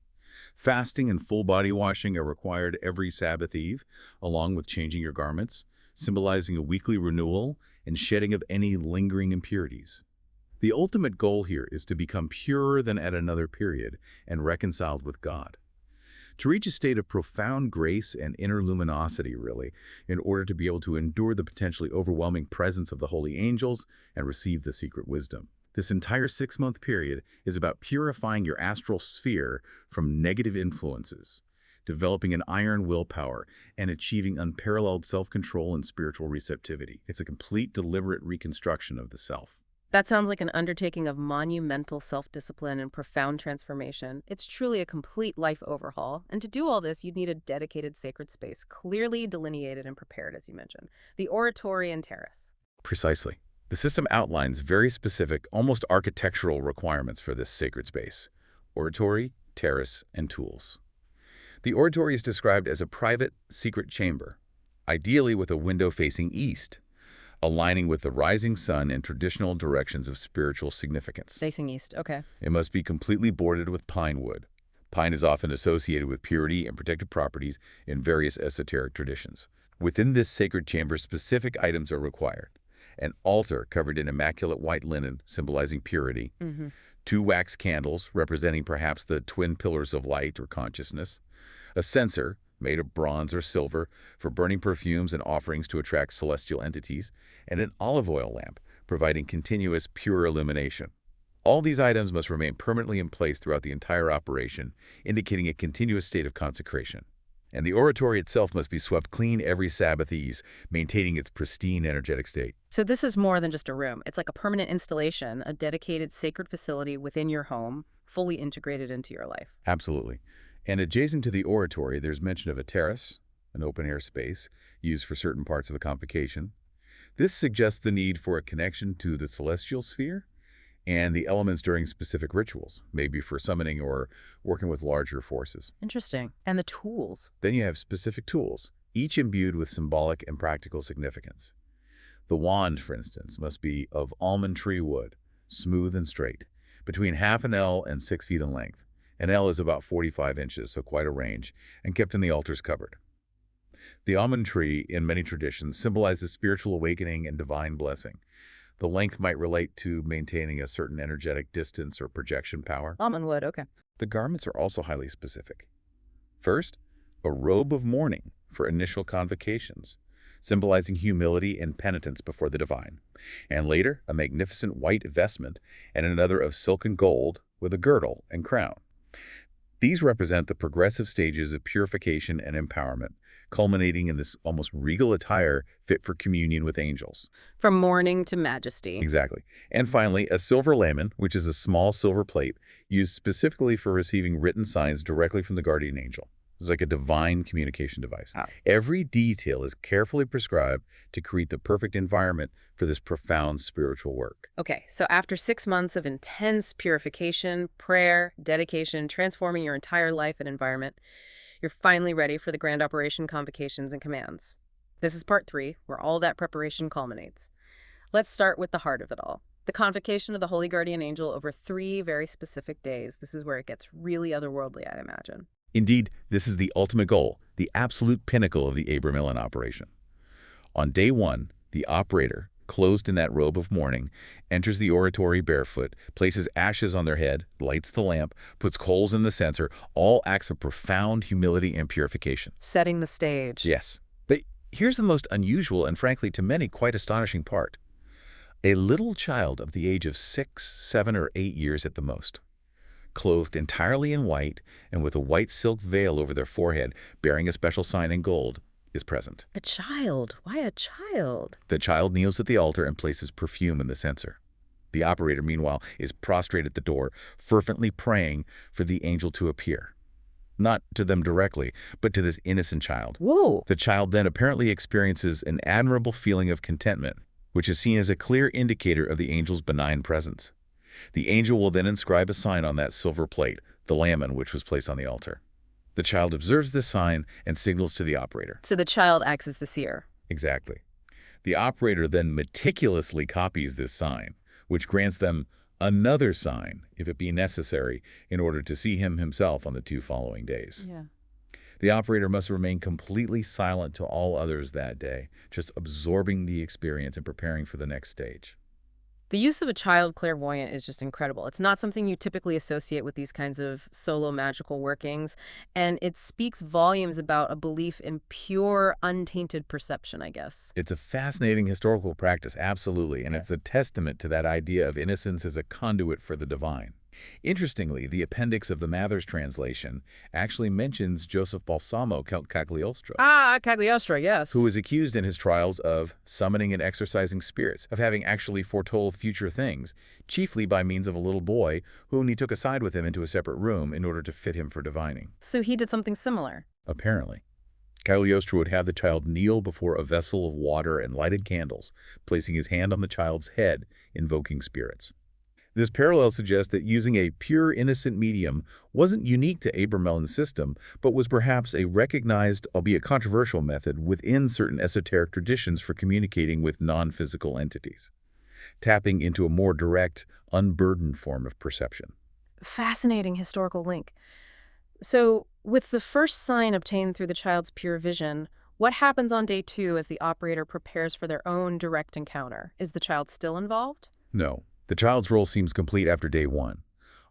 Fasting and full body washing are required every Sabbath eve, along with changing your garments, symbolizing a weekly renewal and shedding of any lingering impurities. The ultimate goal here is to become purer than at another period and reconciled with God. To reach a state of profound grace and inner luminosity, really, in order to be able to endure the potentially overwhelming presence of the holy angels and receive the secret wisdom. This entire 6-month period is about purifying your astral sphere from negative influences, developing an iron willpower, and achieving unparalleled self-control and spiritual receptivity. It's a complete, deliberate reconstruction of the self. That sounds like an undertaking of monumental self-discipline and profound transformation. It's truly a complete life overhaul. And to do all this, you'd need a dedicated sacred space, clearly delineated and prepared, as you mentioned. The oratory and terrace. Precisely. The system outlines very specific, almost architectural requirements for this sacred space: oratory, terrace, and tools. The oratory is described as a private, secret chamber, ideally with a window facing east, aligning with the rising sun and traditional directions of spiritual significance. Facing east, okay. It must be completely boarded with pine wood. Pine is often associated with purity and protective properties in various esoteric traditions. Within this sacred chamber, specific items are required: an altar covered in immaculate white linen, symbolizing purity, 2 wax candles, representing perhaps the twin pillars of light or consciousness, a censer, made of bronze or silver, for burning perfumes and offerings to attract celestial entities, and an olive oil lamp, providing continuous, pure illumination. All these items must remain permanently in place throughout the entire operation, indicating a continuous state of consecration. And the oratory itself must be swept clean every Sabbath eve, maintaining its pristine energetic state. So this is more than just a room. It's like a permanent installation, a dedicated sacred facility within your home, fully integrated into your life. Absolutely. And adjacent to the oratory, there's mention of a terrace, an open-air space, used for certain parts of the convocation. This suggests the need for a connection to the celestial sphere and the elements during specific rituals, maybe for summoning or working with larger forces. Interesting. And the tools. Then you have specific tools, each imbued with symbolic and practical significance. The wand, for instance, must be of almond tree wood, smooth and straight, between half an ell and 6 feet in length. An ell is about 45 inches, so quite a range, and kept in the altar's cupboard. The almond tree, in many traditions, symbolizes spiritual awakening and divine blessing. The length might relate to maintaining a certain energetic distance or projection power. Almond wood, okay. The garments are also highly specific. First, a robe of mourning for initial convocations, symbolizing humility and penitence before the divine. And later, a magnificent white vestment and another of silk and gold with a girdle and crown. These represent the progressive stages of purification and empowerment, culminating in this almost regal attire fit for communion with angels. From mourning to majesty. Exactly. And finally, a silver lamon, which is a small silver plate used specifically for receiving written signs directly from the guardian angel. It's like a divine communication device. Oh. Every detail is carefully prescribed to create the perfect environment for this profound spiritual work. Okay, so after 6 months of intense purification, prayer, dedication, transforming your entire life and environment, you're finally ready for the grand operation convocations and commands. This is part 3, where all that preparation culminates. Let's start with the heart of it all. The convocation of the Holy Guardian Angel over 3 very specific days. This is where it gets really otherworldly, I'd imagine. Indeed, this is the ultimate goal, the absolute pinnacle of the Abra-Melin operation. On day 1, the operator, clothed in that robe of mourning, enters the oratory barefoot, places ashes on their head, lights the lamp, puts coals in the censer, all acts of profound humility and purification. Setting the stage. Yes. But here's the most unusual and frankly to many quite astonishing part. A little child of the age of 6, 7, or 8 years at the most, clothed entirely in white and with a white silk veil over their forehead, bearing a special sign in gold, is present. A child? Why a child? The child kneels at the altar and places perfume in the censer. The operator, meanwhile, is prostrate at the door, fervently praying for the angel to appear. Not to them directly, but to this innocent child. Whoa! The child then apparently experiences an admirable feeling of contentment, which is seen as a clear indicator of the angel's benign presence. The angel will then inscribe a sign on that silver plate, the lamon which was placed on the altar. The child observes this sign and signals to the operator. So the child acts as the seer. Exactly. The operator then meticulously copies this sign, which grants them another sign, if it be necessary, in order to see him himself on the 2 following days. Yeah. The operator must remain completely silent to all others that day, just absorbing the experience and preparing for the next stage. The use of a child clairvoyant is just incredible. It's not something you typically associate with these kinds of solo magical workings, and it speaks volumes about a belief in pure, untainted perception, I guess. It's a fascinating historical practice, absolutely, and it's a testament to that idea of innocence as a conduit for the divine. Interestingly, the appendix of the Mather's translation actually mentions Joseph Balsamo Cagliostro. Ah, Cagliostro, yes. Who was accused in his trials of summoning and exorcising spirits, of having actually foretold future things, chiefly by means of a little boy whom he took aside with him into a separate room in order to fit him for divining. So he did something similar. Apparently. Cagliostro would have the child kneel before a vessel of water and lighted candles, placing his hand on the child's head, invoking spirits. This parallel suggests that using a pure, innocent medium wasn't unique to Abramelin's system, but was perhaps a recognized, albeit controversial method within certain esoteric traditions for communicating with non-physical entities, tapping into a more direct, unburdened form of perception. Fascinating historical link. So, with the first sign obtained through the child's pure vision, what happens on day 2 as the operator prepares for their own direct encounter? Is the child still involved? No. The child's role seems complete after day 1.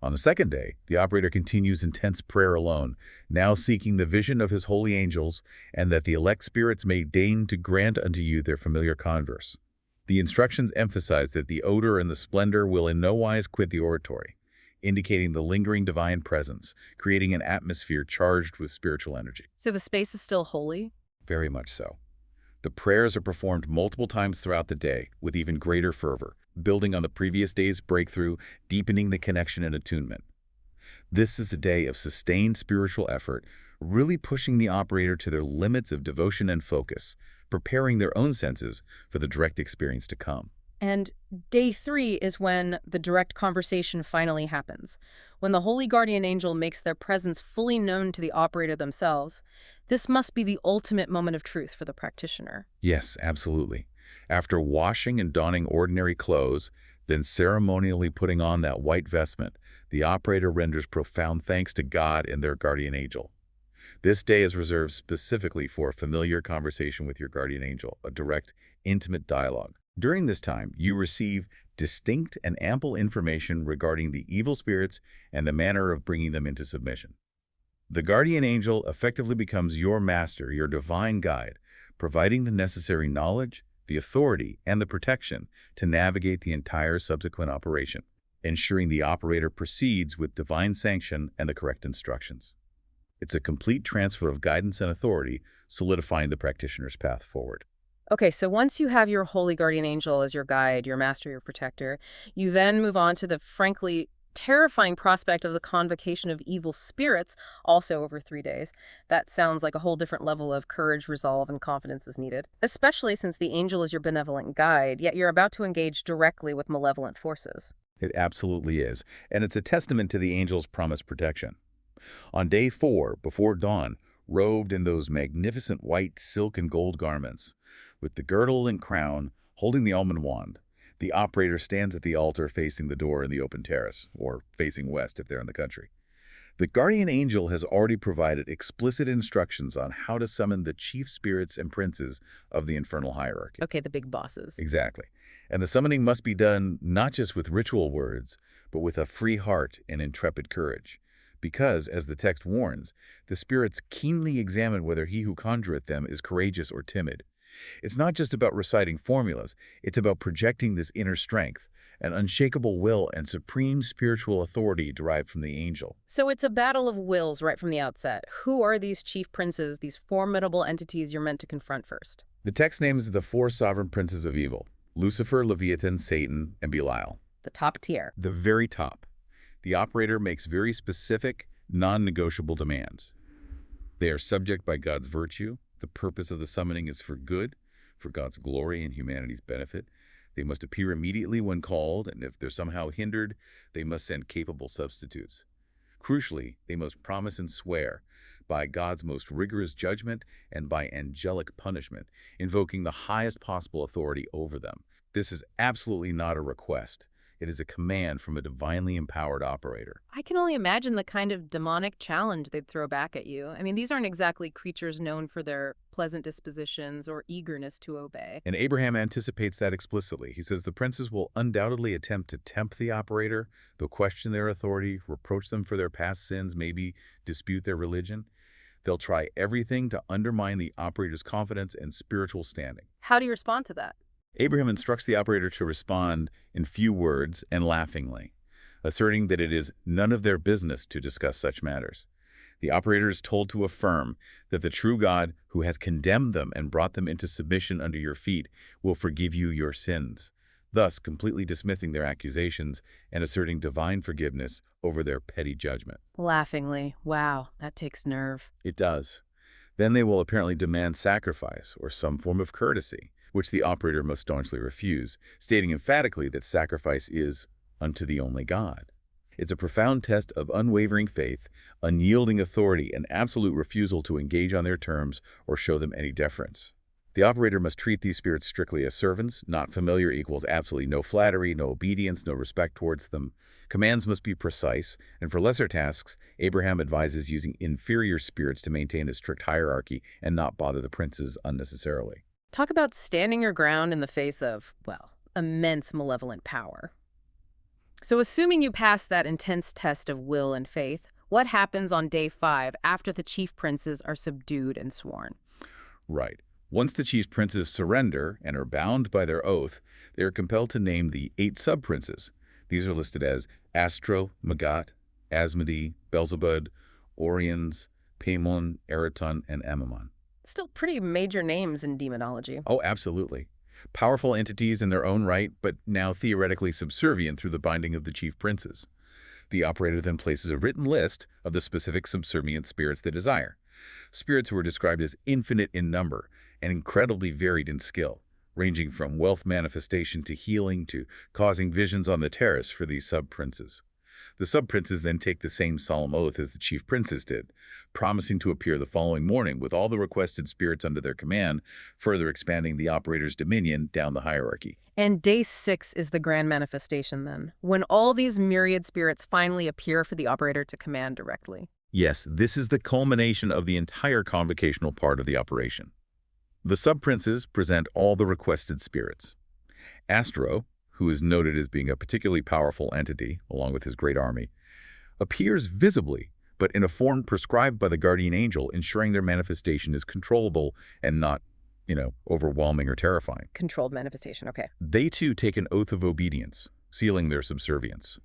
On the second day, the operator continues intense prayer alone, now seeking the vision of his holy angels and that the elect spirits may deign to grant unto you their familiar converse. The instructions emphasize that the odor and the splendor will in no wise quit the oratory, indicating the lingering divine presence, creating an atmosphere charged with spiritual energy. So the space is still holy? Very much so. The prayers are performed multiple times throughout the day with even greater fervor, building on the previous day's breakthrough, deepening the connection and attunement. This is a day of sustained spiritual effort, really pushing the operator to their limits of devotion and focus, preparing their own senses for the direct experience to come. And day 3 is when the direct conversation finally happens. When the Holy Guardian Angel makes their presence fully known to the operator themselves, this must be the ultimate moment of truth for the practitioner. Yes, absolutely. After washing and donning ordinary clothes, then ceremonially putting on that white vestment, the operator renders profound thanks to God and their guardian angel. This day is reserved specifically for a familiar conversation with your guardian angel, a direct, intimate dialogue. During this time, you receive distinct and ample information regarding the evil spirits and the manner of bringing them into submission. The guardian angel effectively becomes your master, your divine guide, providing the necessary knowledge, the authority, and the protection to navigate the entire subsequent operation, ensuring the operator proceeds with divine sanction and the correct instructions. It's a complete transfer of guidance and authority, solidifying the practitioner's path forward. Okay, so once you have your Holy Guardian Angel as your guide, your master, your protector, you then move on to the frankly terrifying prospect of the convocation of evil spirits, also over 3 days. That sounds like a whole different level of courage, resolve, and confidence is needed, especially since the angel is your benevolent guide, yet you're about to engage directly with malevolent forces. It absolutely is, and it's a testament to the angel's promised protection. On day 4, before dawn, robed in those magnificent white silk and gold garments, with the girdle and crown, holding the almond wand, the operator stands at the altar facing the door in the open terrace, or facing west if they're in the country. The guardian angel has already provided explicit instructions on how to summon the chief spirits and princes of the infernal hierarchy. Okay, the big bosses. Exactly. And the summoning must be done not just with ritual words, but with a free heart and intrepid courage. Because, as the text warns, the spirits keenly examine whether he who conjureth them is courageous or timid. It's not just about reciting formulas, it's about projecting this inner strength, an unshakable will and supreme spiritual authority derived from the angel. So it's a battle of wills right from the outset. Who are these chief princes, these formidable entities you're meant to confront first? The text names the 4 sovereign princes of evil: Lucifer, Leviathan, Satan, and Belial. The top tier. The very top. The operator makes very specific, non-negotiable demands. They are subject by God's virtue. The purpose of the summoning is for good, for God's glory and humanity's benefit. They must appear immediately when called, and if they're somehow hindered, they must send capable substitutes. Crucially, they must promise and swear by God's most rigorous judgment and by angelic punishment, invoking the highest possible authority over them. This is absolutely not a request. It is a command from a divinely empowered operator. I can only imagine the kind of demonic challenge they'd throw back at you. I mean, these aren't exactly creatures known for their pleasant dispositions or eagerness to obey. And Abraham anticipates that explicitly. He says the princes will undoubtedly attempt to tempt the operator. They'll question their authority, reproach them for their past sins, maybe dispute their religion. They'll try everything to undermine the operator's confidence and spiritual standing. How do you respond to that? Abraham instructs the operator to respond in few words and laughingly, asserting that it is none of their business to discuss such matters. The operator is told to affirm that the true God, who has condemned them and brought them into submission under your feet, will forgive you your sins, thus completely dismissing their accusations and asserting divine forgiveness over their petty judgment. Laughingly. Wow, that takes nerve. It does. Then they will apparently demand sacrifice or some form of courtesy, which the operator must staunchly refuse, stating emphatically that sacrifice is unto the only God. It's a profound test of unwavering faith, unyielding authority, and absolute refusal to engage on their terms or show them any deference. The operator must treat these spirits strictly as servants. Not familiar equals absolutely no flattery, no obedience, no respect towards them. Commands must be precise, and for lesser tasks, Abraham advises using inferior spirits to maintain a strict hierarchy and not bother the princes unnecessarily. Talk about standing your ground in the face of, well, immense malevolent power. So assuming you pass that intense test of will and faith, what happens on day 5 after the chief princes are subdued and sworn? Right. Once the chief princes surrender and are bound by their oath, they are compelled to name the 8 sub-princes. These are listed as Astro, Magat, Asmodee, Beelzebub, Orions, Paimon, Eraton, and Amamon. Still pretty major names in demonology. Oh, absolutely. Powerful entities in their own right, but now theoretically subservient through the binding of the chief princes. The operator then places a written list of the specific subservient spirits they desire. Spirits who are described as infinite in number and incredibly varied in skill, ranging from wealth manifestation to healing to causing visions on the terrace for these sub-princes. The sub-princes then take the same solemn oath as the chief princes did, promising to appear the following morning with all the requested spirits under their command, further expanding the operator's dominion down the hierarchy. And day 6 is the grand manifestation then, when all these myriad spirits finally appear for the operator to command directly. Yes, this is the culmination of the entire convocational part of the operation. The sub-princes present all the requested spirits. Astro, who is noted as being a particularly powerful entity, along with his great army, appears visibly, but in a form prescribed by the guardian angel, ensuring their manifestation is controllable and not, overwhelming or terrifying. Controlled manifestation, okay. They too take an oath of obedience, sealing their subservience.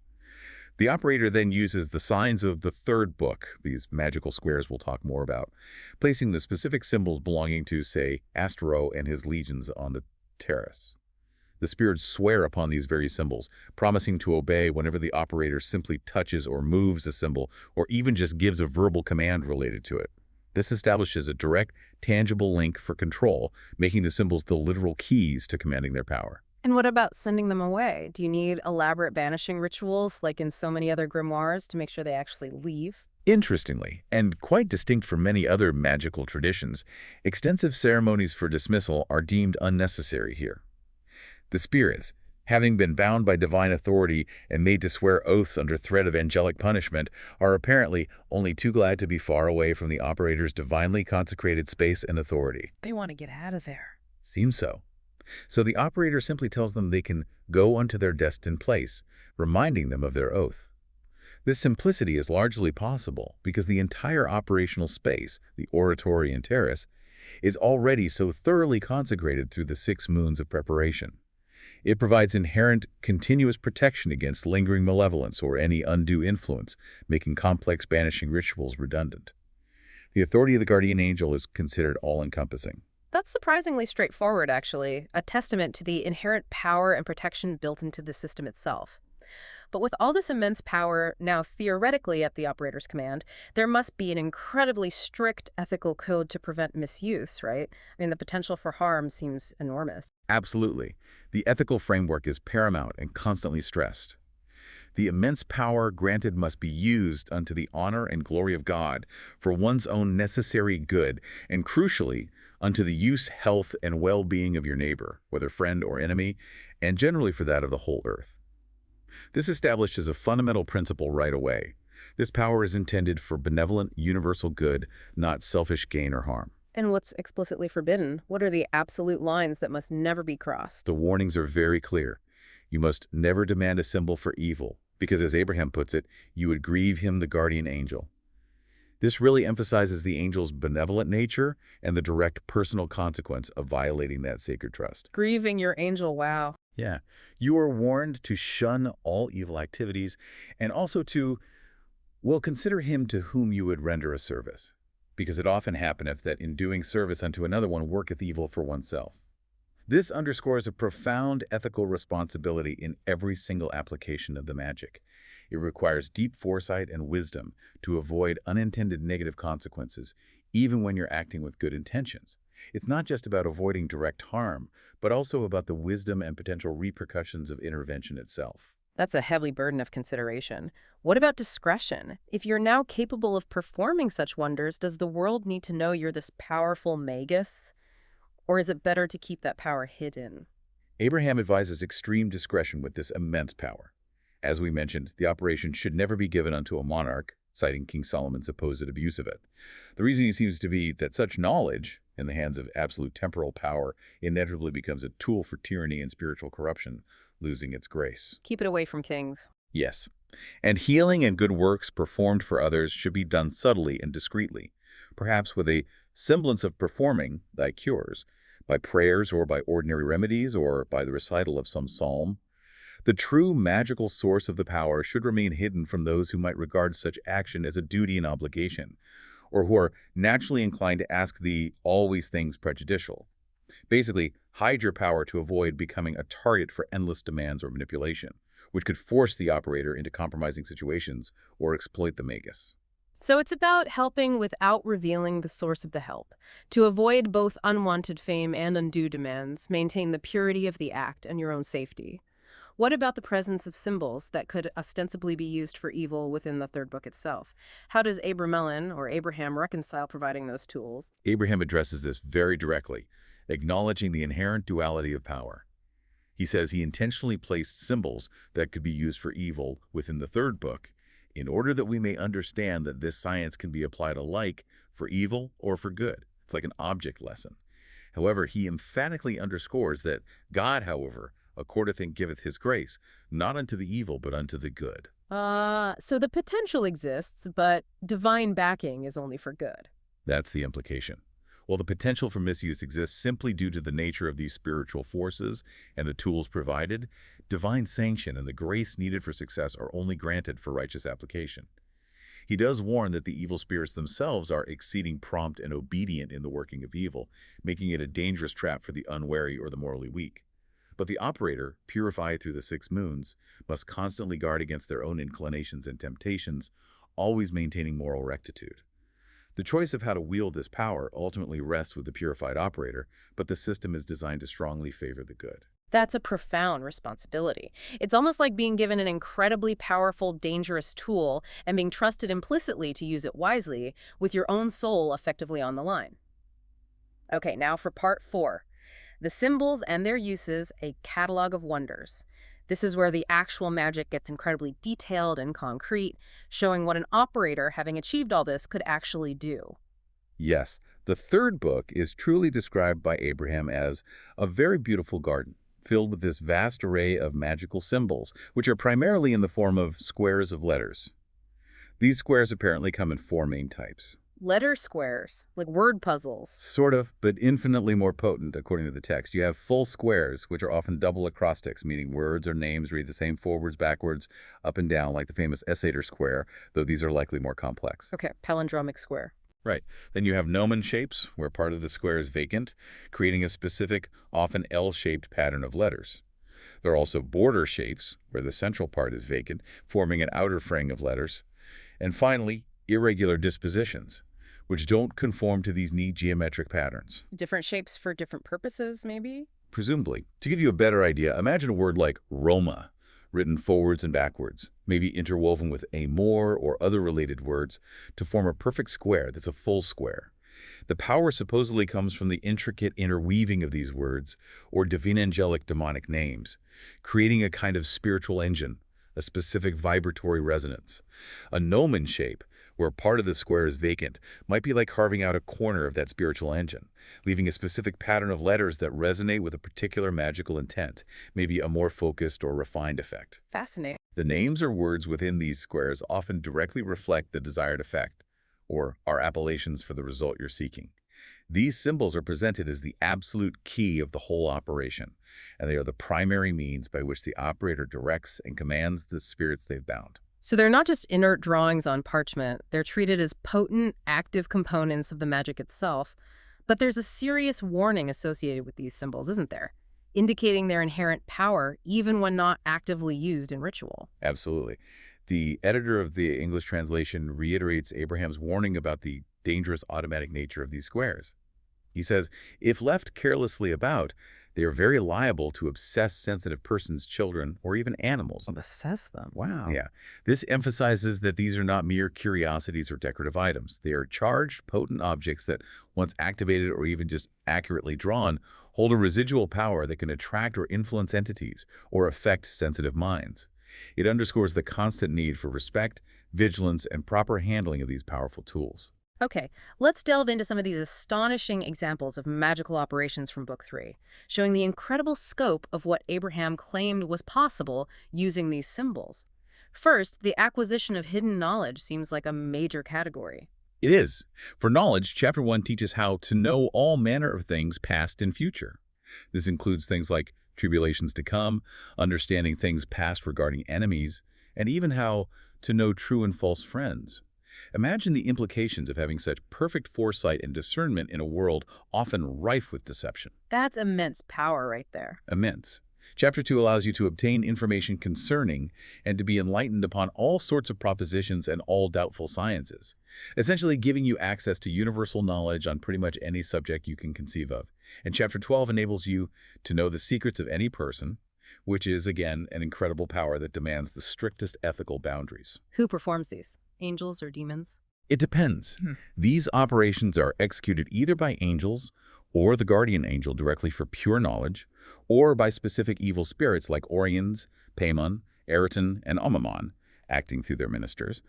The operator then uses the signs of the third book, these magical squares we'll talk more about, placing the specific symbols belonging to, say, Astro and his legions on the terrace. The spirits swear upon these very symbols, promising to obey whenever the operator simply touches or moves a symbol, or even just gives a verbal command related to it. This establishes a direct, tangible link for control, making the symbols the literal keys to commanding their power. And what about sending them away? Do you need elaborate banishing rituals, like in so many other grimoires, to make sure they actually leave? Interestingly, and quite distinct from many other magical traditions, extensive ceremonies for dismissal are deemed unnecessary here. The spirits, having been bound by divine authority and made to swear oaths under threat of angelic punishment, are apparently only too glad to be far away from the operator's divinely consecrated space and authority. They want to get out of there. Seems so. So the operator simply tells them they can go unto their destined place, reminding them of their oath. This simplicity is largely possible because the entire operational space, the oratory and terrace, is already so thoroughly consecrated through the 6 moons of preparation. It provides inherent, continuous protection against lingering malevolence or any undue influence, making complex banishing rituals redundant. The authority of the guardian angel is considered all-encompassing. That's surprisingly straightforward, actually, a testament to the inherent power and protection built into the system itself. But with all this immense power now theoretically at the operator's command, there must be an incredibly strict ethical code to prevent misuse, right? I mean, the potential for harm seems enormous. Absolutely. The ethical framework is paramount and constantly stressed. The immense power granted must be used unto the honor and glory of God for one's own necessary good, and crucially, unto the use, health, and well-being of your neighbor, whether friend or enemy, and generally for that of the whole earth. This establishes a fundamental principle right away. This power is intended for benevolent, universal good, not selfish gain or harm. And what's explicitly forbidden? What are the absolute lines that must never be crossed? The warnings are very clear. You must never demand a symbol for evil, because as Abraham puts it, you would grieve him, the guardian angel. This really emphasizes the angel's benevolent nature and the direct personal consequence of violating that sacred trust. Grieving your angel, wow. Yeah. You are warned to shun all evil activities and also to, consider him to whom you would render a service, because it often happeneth that in doing service unto another one worketh evil for oneself. This underscores a profound ethical responsibility in every single application of the magic. It requires deep foresight and wisdom to avoid unintended negative consequences, even when you're acting with good intentions. It's not just about avoiding direct harm, but also about the wisdom and potential repercussions of intervention itself. That's a heavy burden of consideration. What about discretion? If you're now capable of performing such wonders, does the world need to know you're this powerful magus? Or is it better to keep that power hidden? Abraham advises extreme discretion with this immense power. As we mentioned, the operation should never be given unto a monarch, citing King Solomon's supposed abuse of it. The reasoning seems to be that such knowledge, in the hands of absolute temporal power, inevitably becomes a tool for tyranny and spiritual corruption, losing its grace. Keep it away from kings. Yes. And healing and good works performed for others should be done subtly and discreetly, perhaps with a semblance of performing thy cures, by prayers or by ordinary remedies or by the recital of some psalm. The true magical source of the power should remain hidden from those who might regard such action as a duty and obligation, or who are naturally inclined to ask thee always things prejudicial. Basically, hide your power to avoid becoming a target for endless demands or manipulation, which could force the operator into compromising situations or exploit the magus. So it's about helping without revealing the source of the help, to avoid both unwanted fame and undue demands, maintain the purity of the act and your own safety. What about the presence of symbols that could ostensibly be used for evil within the third book itself? How does Abramelin or Abraham reconcile providing those tools? Abraham addresses this very directly, acknowledging the inherent duality of power. He says he intentionally placed symbols that could be used for evil within the third book, in order that we may understand that this science can be applied alike for evil or for good. It's like an object lesson. However, he emphatically underscores that God, however, accordeth and giveth his grace, not unto the evil, but unto the good. So the potential exists, but divine backing is only for good. That's the implication. While the potential for misuse exists simply due to the nature of these spiritual forces and the tools provided, divine sanction and the grace needed for success are only granted for righteous application. He does warn that the evil spirits themselves are exceeding prompt and obedient in the working of evil, making it a dangerous trap for the unwary or the morally weak. But the operator, purified through the 6 moons, must constantly guard against their own inclinations and temptations, always maintaining moral rectitude. The choice of how to wield this power ultimately rests with the purified operator, but the system is designed to strongly favor the good. That's a profound responsibility. It's almost like being given an incredibly powerful, dangerous tool and being trusted implicitly to use it wisely, with your own soul effectively on the line. Okay, now for part 4. The symbols and their uses, a catalog of wonders. This is where the actual magic gets incredibly detailed and concrete, showing what an operator, having achieved all this, could actually do. Yes, the third book is truly described by Abraham as a very beautiful garden, filled with this vast array of magical symbols, which are primarily in the form of squares of letters. These squares apparently come in 4 main types. Letter squares, like word puzzles. Sort of, but infinitely more potent, according to the text. You have full squares, which are often double acrostics, meaning words or names read the same forwards, backwards, up and down, like the famous Essator square, though these are likely more complex. Okay, palindromic square. Right. Then you have gnomon shapes, where part of the square is vacant, creating a specific, often L-shaped pattern of letters. There are also border shapes, where the central part is vacant, forming an outer frame of letters. And finally, irregular dispositions, which don't conform to these neat geometric patterns. Different shapes for different purposes, maybe? Presumably. To give you a better idea, imagine a word like Roma, written forwards and backwards, maybe interwoven with amor or other related words to form a perfect square that's a full square. The power supposedly comes from the intricate interweaving of these words, or divine angelic demonic names, creating a kind of spiritual engine, a specific vibratory resonance. A gnomon shape, where part of the square is vacant, might be like carving out a corner of that spiritual engine, leaving a specific pattern of letters that resonate with a particular magical intent, maybe a more focused or refined effect. Fascinating. The names or words within these squares often directly reflect the desired effect, or are appellations for the result you're seeking. These symbols are presented as the absolute key of the whole operation, and they are the primary means by which the operator directs and commands the spirits they've bound. So they're not just inert drawings on parchment. They're treated as potent, active components of the magic itself. But there's a serious warning associated with these symbols, isn't there? Indicating their inherent power, even when not actively used in ritual. Absolutely. The editor of the English translation reiterates Abraham's warning about the dangerous automatic nature of these squares. He says, if left carelessly about, they are very liable to obsess sensitive persons, children, or even animals. Obsess them? Wow. Yeah. This emphasizes that these are not mere curiosities or decorative items. They are charged, potent objects that, once activated or even just accurately drawn, hold a residual power that can attract or influence entities or affect sensitive minds. It underscores the constant need for respect, vigilance, and proper handling of these powerful tools. Okay, let's delve into some of these astonishing examples of magical operations from Book 3, showing the incredible scope of what Abraham claimed was possible using these symbols. First, the acquisition of hidden knowledge seems like a major category. It is. For knowledge, Chapter 1 teaches how to know all manner of things past and future. This includes things like tribulations to come, understanding things past regarding enemies, and even how to know true and false friends. Imagine the implications of having such perfect foresight and discernment in a world often rife with deception. That's immense power right there. Immense. Chapter 2 allows you to obtain information concerning and to be enlightened upon all sorts of propositions and all doubtful sciences, essentially giving you access to universal knowledge on pretty much any subject you can conceive of. And Chapter 12 enables you to know the secrets of any person, which is, again, an incredible power that demands the strictest ethical boundaries. Who performs these? Angels or demons? It depends. These operations are executed either by angels or the guardian angel directly for pure knowledge, or by specific evil spirits like Orions, Paimon, Eriton, and Omamon, acting through their ministers,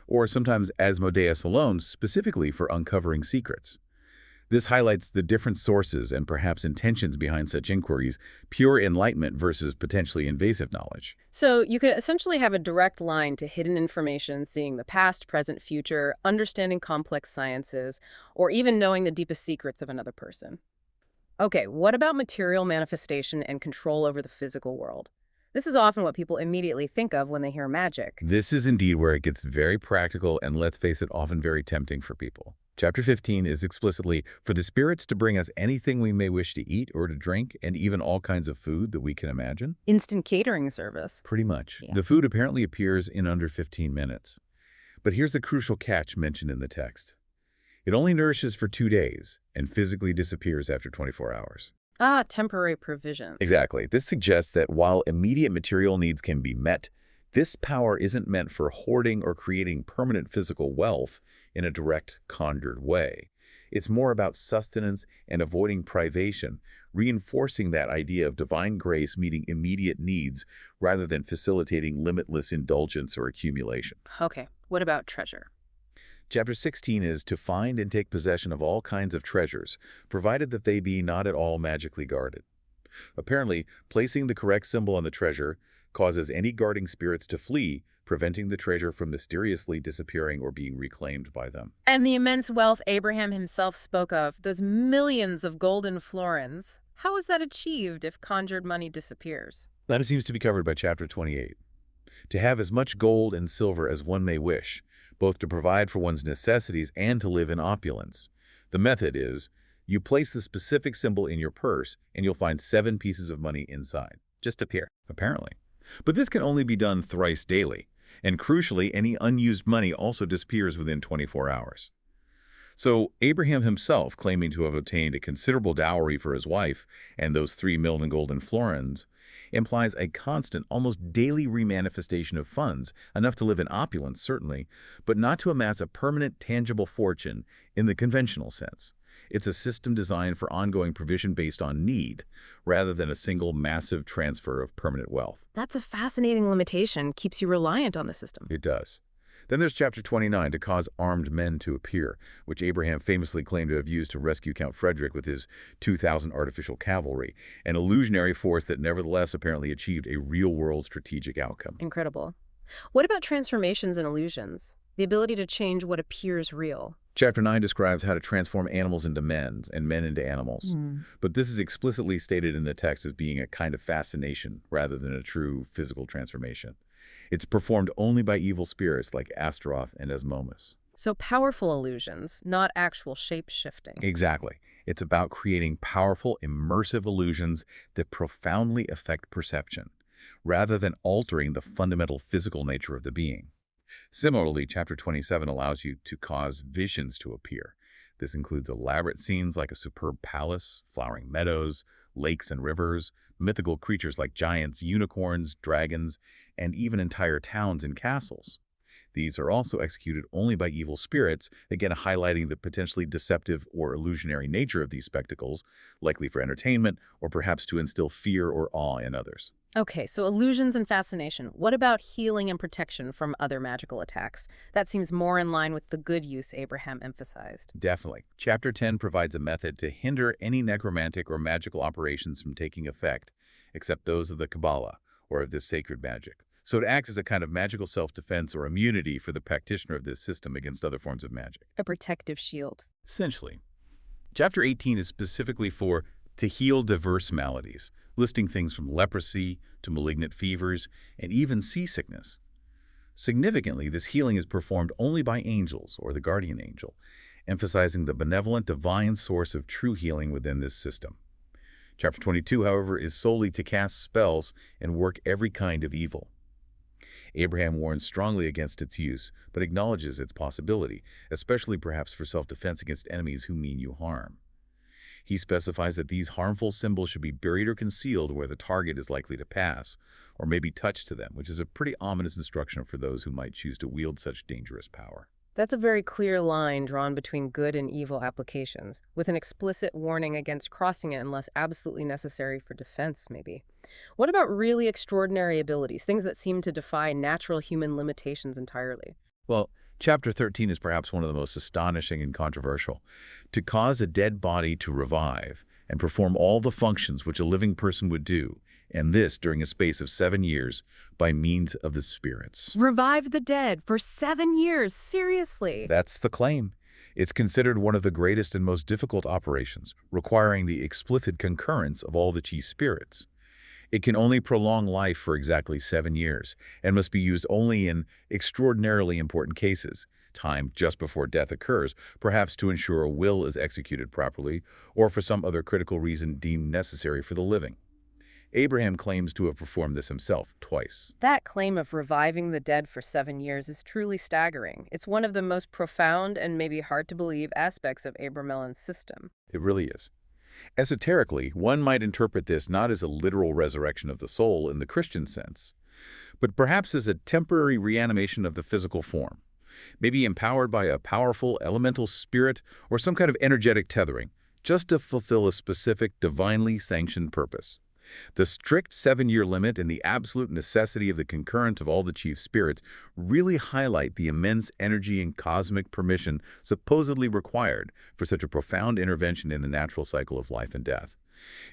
or sometimes Asmodeus alone, specifically for uncovering secrets. This highlights the different sources and perhaps intentions behind such inquiries, pure enlightenment versus potentially invasive knowledge. So you could essentially have a direct line to hidden information, seeing the past, present, future, understanding complex sciences, or even knowing the deepest secrets of another person. Okay, what about material manifestation and control over the physical world? This is often what people immediately think of when they hear magic. This is indeed where it gets very practical and, let's face it, often very tempting for people. Chapter 15 is explicitly for the spirits to bring us anything we may wish to eat or to drink, and even all kinds of food that we can imagine. Instant catering service. Pretty much. Yeah. The food apparently appears in under 15 minutes. But here's the crucial catch mentioned in the text. It only nourishes for 2 days and physically disappears after 24 hours. Ah, temporary provisions. Exactly. This suggests that while immediate material needs can be met, this power isn't meant for hoarding or creating permanent physical wealth in a direct, conjured way. It's more about sustenance and avoiding privation, reinforcing that idea of divine grace meeting immediate needs rather than facilitating limitless indulgence or accumulation. Okay, what about treasure? Chapter 16 is to find and take possession of all kinds of treasures, provided that they be not at all magically guarded. Apparently, placing the correct symbol on the treasure causes any guarding spirits to flee, preventing the treasure from mysteriously disappearing or being reclaimed by them. And the immense wealth Abraham himself spoke of, those millions of golden florins, how is that achieved if conjured money disappears? That seems to be covered by Chapter 28. To have as much gold and silver as one may wish, both to provide for one's necessities and to live in opulence. The method is, you place the specific symbol in your purse and you'll find 7 pieces of money inside. Just appear. Apparently. But this can only be done thrice daily, and crucially, any unused money also disappears within 24 hours. So Abraham himself, claiming to have obtained a considerable dowry for his wife and those 3 million golden florins, implies a constant, almost daily remanifestation of funds, enough to live in opulence, certainly, but not to amass a permanent, tangible fortune in the conventional sense. It's a system designed for ongoing provision based on need, rather than a single massive transfer of permanent wealth. That's a fascinating limitation. Keeps you reliant on the system. It does. Then there's Chapter 29, to cause armed men to appear, which Abraham famously claimed to have used to rescue Count Frederick with his 2,000 artificial cavalry, an illusionary force that nevertheless apparently achieved a real-world strategic outcome. Incredible. What about transformations and illusions? The ability to change what appears real. Chapter 9 describes how to transform animals into men and men into animals. But this is explicitly stated in the text as being a kind of fascination rather than a true physical transformation. It's performed only by evil spirits like Astaroth and Asmodeus. So powerful illusions, not actual shape-shifting. Exactly. It's about creating powerful, immersive illusions that profoundly affect perception, rather than altering the fundamental physical nature of the being. Similarly, Chapter 27 allows you to cause visions to appear. This includes elaborate scenes like a superb palace, flowering meadows, lakes and rivers, mythical creatures like giants, unicorns, dragons, and even entire towns and castles. These are also executed only by evil spirits, again highlighting the potentially deceptive or illusionary nature of these spectacles, likely for entertainment or perhaps to instill fear or awe in others. Okay, so illusions and fascination. What about healing and protection from other magical attacks? That seems more in line with the good use Abraham emphasized. Definitely. Chapter 10 provides a method to hinder any necromantic or magical operations from taking effect, except those of the Kabbalah or of this sacred magic. So it acts as a kind of magical self-defense or immunity for the practitioner of this system against other forms of magic. A protective shield. Essentially. Chapter 18 is specifically for to heal diverse maladies, listing things from leprosy to malignant fevers and even seasickness. Significantly, this healing is performed only by angels or the guardian angel, emphasizing the benevolent divine source of true healing within this system. Chapter 22, however, is solely to cast spells and work every kind of evil. Abraham warns strongly against its use, but acknowledges its possibility, especially perhaps for self-defense against enemies who mean you harm. He specifies that these harmful symbols should be buried or concealed where the target is likely to pass, or may be touched to them, which is a pretty ominous instruction for those who might choose to wield such dangerous power. That's a very clear line drawn between good and evil applications, with an explicit warning against crossing it unless absolutely necessary for defense, maybe. What about really extraordinary abilities, things that seem to defy natural human limitations entirely? Well, chapter 13 is perhaps one of the most astonishing and controversial. To cause a dead body to revive and perform all the functions which a living person would do, and this during a space of 7 years, by means of the spirits. Revive the dead for 7 years, seriously? That's the claim. It's considered one of the greatest and most difficult operations, requiring the explicit concurrence of all the chief spirits. It can only prolong life for exactly 7 years, and must be used only in extraordinarily important cases, timed just before death occurs, perhaps to ensure a will is executed properly, or for some other critical reason deemed necessary for the living. Abraham claims to have performed this himself twice. That claim of reviving the dead for 7 years is truly staggering. It's one of the most profound and maybe hard to believe aspects of Abra-Melin's system. It really is. Esoterically, one might interpret this not as a literal resurrection of the soul in the Christian sense, but perhaps as a temporary reanimation of the physical form, maybe empowered by a powerful elemental spirit or some kind of energetic tethering, just to fulfill a specific divinely sanctioned purpose. The strict 7-year limit and the absolute necessity of the concurrence of all the chief spirits really highlight the immense energy and cosmic permission supposedly required for such a profound intervention in the natural cycle of life and death.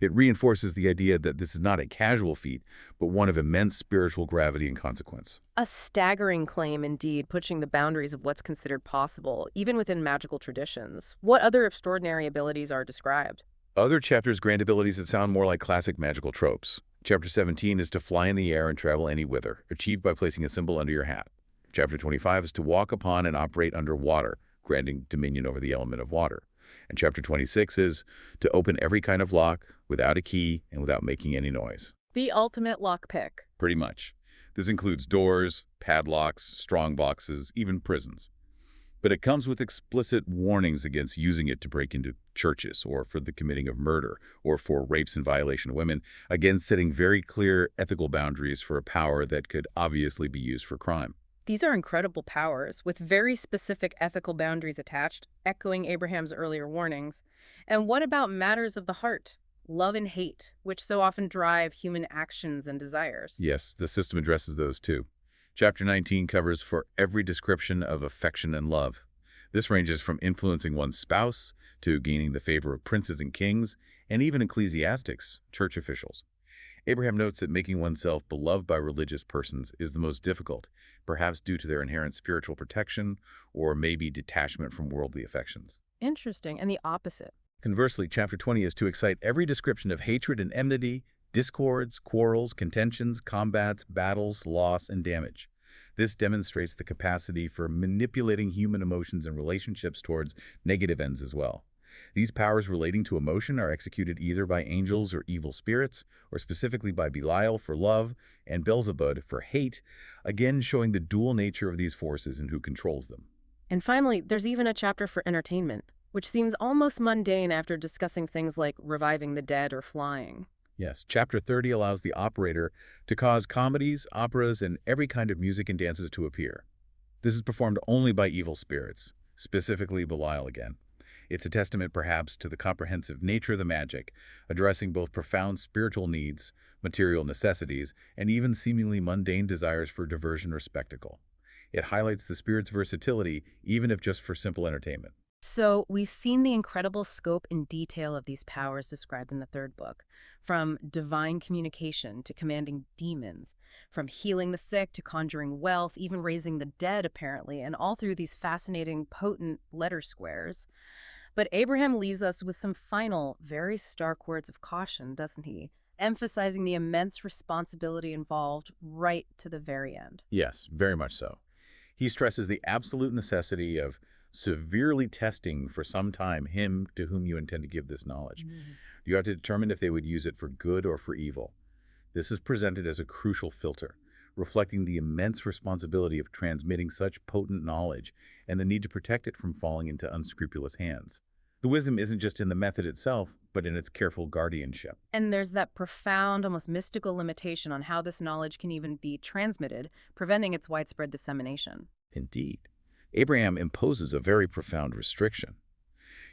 It reinforces the idea that this is not a casual feat, but one of immense spiritual gravity and consequence. A staggering claim indeed, pushing the boundaries of what's considered possible, even within magical traditions. What other extraordinary abilities are described? Other chapters grant abilities that sound more like classic magical tropes. Chapter 17 is to fly in the air and travel any whither, achieved by placing a symbol under your hat. Chapter 25 is to walk upon and operate under water, granting dominion over the element of water. And chapter 26 is to open every kind of lock without a key and without making any noise. The ultimate lockpick. Pretty much. This includes doors, padlocks, strong boxes, even prisons. But it comes with explicit warnings against using it to break into churches or for the committing of murder or for rapes and violation of women, again setting very clear ethical boundaries for a power that could obviously be used for crime. These are incredible powers, with very specific ethical boundaries attached, echoing Abraham's earlier warnings. And what about matters of the heart, love and hate, which so often drive human actions and desires? Yes, the system addresses those too. Chapter 19 covers for every description of affection and love. This ranges from influencing one's spouse to gaining the favor of princes and kings, and even ecclesiastics, church officials. Abraham notes that making oneself beloved by religious persons is the most difficult, perhaps due to their inherent spiritual protection or maybe detachment from worldly affections. Interesting. And the opposite. Conversely, chapter 20 is to excite every description of hatred and enmity, discords, quarrels, contentions, combats, battles, loss, and damage. This demonstrates the capacity for manipulating human emotions and relationships towards negative ends as well. These powers relating to emotion are executed either by angels or evil spirits, or specifically by Belial for love and Beelzebub for hate, again showing the dual nature of these forces and who controls them. And finally, there's even a chapter for entertainment, which seems almost mundane after discussing things like reviving the dead or flying. Yes, chapter 30 allows the operator to cause comedies, operas, and every kind of music and dances to appear. This is performed only by evil spirits, specifically Belial again. It's a testament perhaps to the comprehensive nature of the magic, addressing both profound spiritual needs, material necessities, and even seemingly mundane desires for diversion or spectacle. It highlights the spirit's versatility, even if just for simple entertainment. So we've seen the incredible scope and detail of these powers described in the third book, from divine communication to commanding demons, from healing the sick to conjuring wealth, even raising the dead apparently, and all through these fascinating, potent letter squares. But Abraham leaves us with some final, very stark words of caution, doesn't he? Emphasizing the immense responsibility involved right to the very end. Yes, very much so. He stresses the absolute necessity of severely testing for some time him to whom you intend to give this knowledge. You have to determine if they would use it for good or for evil. This is presented as a crucial filter, reflecting the immense responsibility of transmitting such potent knowledge and the need to protect it from falling into unscrupulous hands. The wisdom isn't just in the method itself, but in its careful guardianship. And there's that profound, almost mystical limitation on how this knowledge can even be transmitted, preventing its widespread dissemination. Indeed, Abraham imposes a very profound restriction.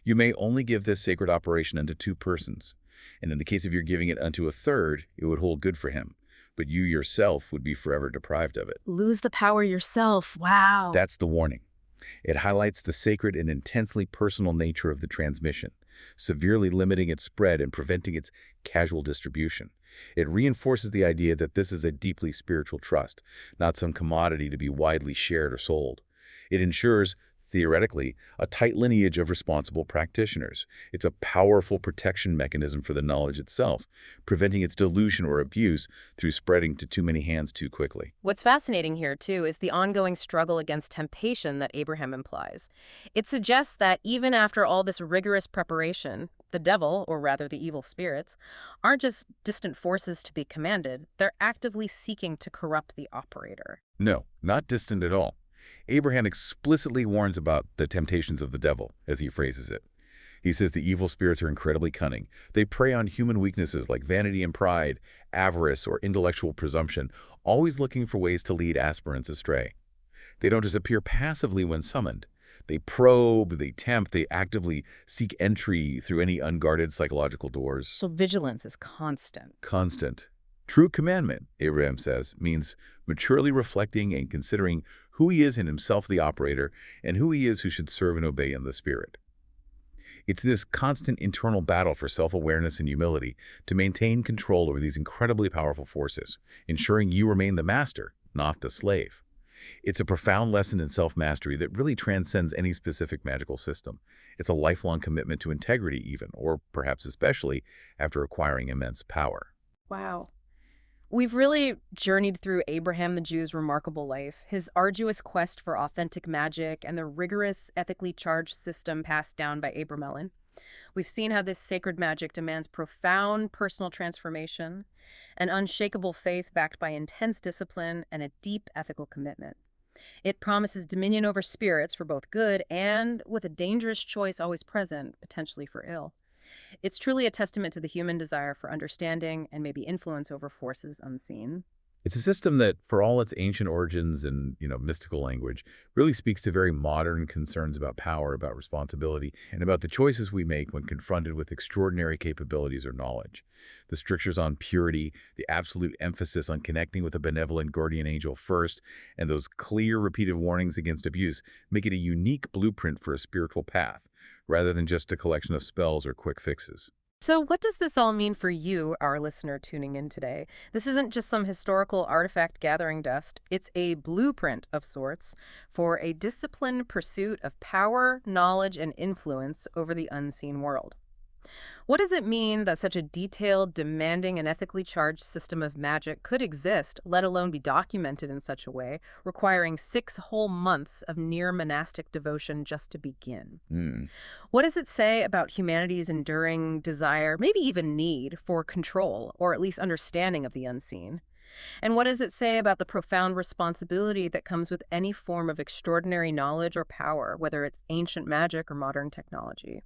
You may only give this sacred operation unto 2 persons, and in the case of your giving it unto a third, it would hold good for him, but you yourself would be forever deprived of it. Lose the power yourself. Wow. That's the warning. It highlights the sacred and intensely personal nature of the transmission, severely limiting its spread and preventing its casual distribution. It reinforces the idea that this is a deeply spiritual trust, not some commodity to be widely shared or sold. It ensures, theoretically, a tight lineage of responsible practitioners. It's a powerful protection mechanism for the knowledge itself, preventing its dilution or abuse through spreading to too many hands too quickly. What's fascinating here, too, is the ongoing struggle against temptation that Abraham implies. It suggests that even after all this rigorous preparation, the devil, or rather the evil spirits, aren't just distant forces to be commanded. They're actively seeking to corrupt the operator. No, not distant at all. Abraham explicitly warns about the temptations of the devil, as he phrases it. He says the evil spirits are incredibly cunning. They prey on human weaknesses like vanity and pride, avarice, or intellectual presumption, always looking for ways to lead aspirants astray. They don't just appear passively when summoned. They probe, they tempt, they actively seek entry through any unguarded psychological doors. So vigilance is constant. Constant. True commandment, Abraham says, means maturely reflecting and considering who he is in himself the operator and who he is who should serve and obey in the Spirit. It's this constant internal battle for self-awareness and humility to maintain control over these incredibly powerful forces, ensuring you remain the master, not the slave. It's a profound lesson in self-mastery that really transcends any specific magical system. It's a lifelong commitment to integrity even, or perhaps especially after acquiring immense power. Wow. We've really journeyed through Abraham the Jew's remarkable life, his arduous quest for authentic magic, and the rigorous, ethically charged system passed down by Abra-Melin. We've seen how this sacred magic demands profound personal transformation, an unshakable faith backed by intense discipline, and a deep ethical commitment. It promises dominion over spirits for both good and, with a dangerous choice always present, potentially for ill. It's truly a testament to the human desire for understanding and maybe influence over forces unseen. It's a system that, for all its ancient origins and, mystical language, really speaks to very modern concerns about power, about responsibility, and about the choices we make when confronted with extraordinary capabilities or knowledge. The strictures on purity, the absolute emphasis on connecting with a benevolent guardian angel first, and those clear, repeated warnings against abuse make it a unique blueprint for a spiritual path, rather than just a collection of spells or quick fixes. So what does this all mean for you, our listener tuning in today? This isn't just some historical artifact gathering dust. It's a blueprint of sorts for a disciplined pursuit of power, knowledge, and influence over the unseen world. What does it mean that such a detailed, demanding, and ethically charged system of magic could exist, let alone be documented in such a way, requiring 6 whole months of near monastic devotion just to begin? What does it say about humanity's enduring desire, maybe even need, for control, or at least understanding of the unseen? And what does it say about the profound responsibility that comes with any form of extraordinary knowledge or power, whether it's ancient magic or modern technology?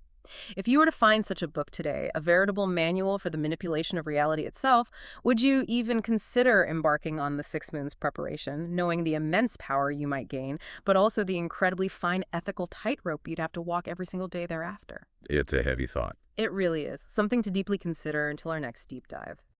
If you were to find such a book today, a veritable manual for the manipulation of reality itself, would you even consider embarking on the 6 moons preparation, knowing the immense power you might gain, but also the incredibly fine ethical tightrope you'd have to walk every single day thereafter? It's a heavy thought. It really is. Something to deeply consider until our next deep dive.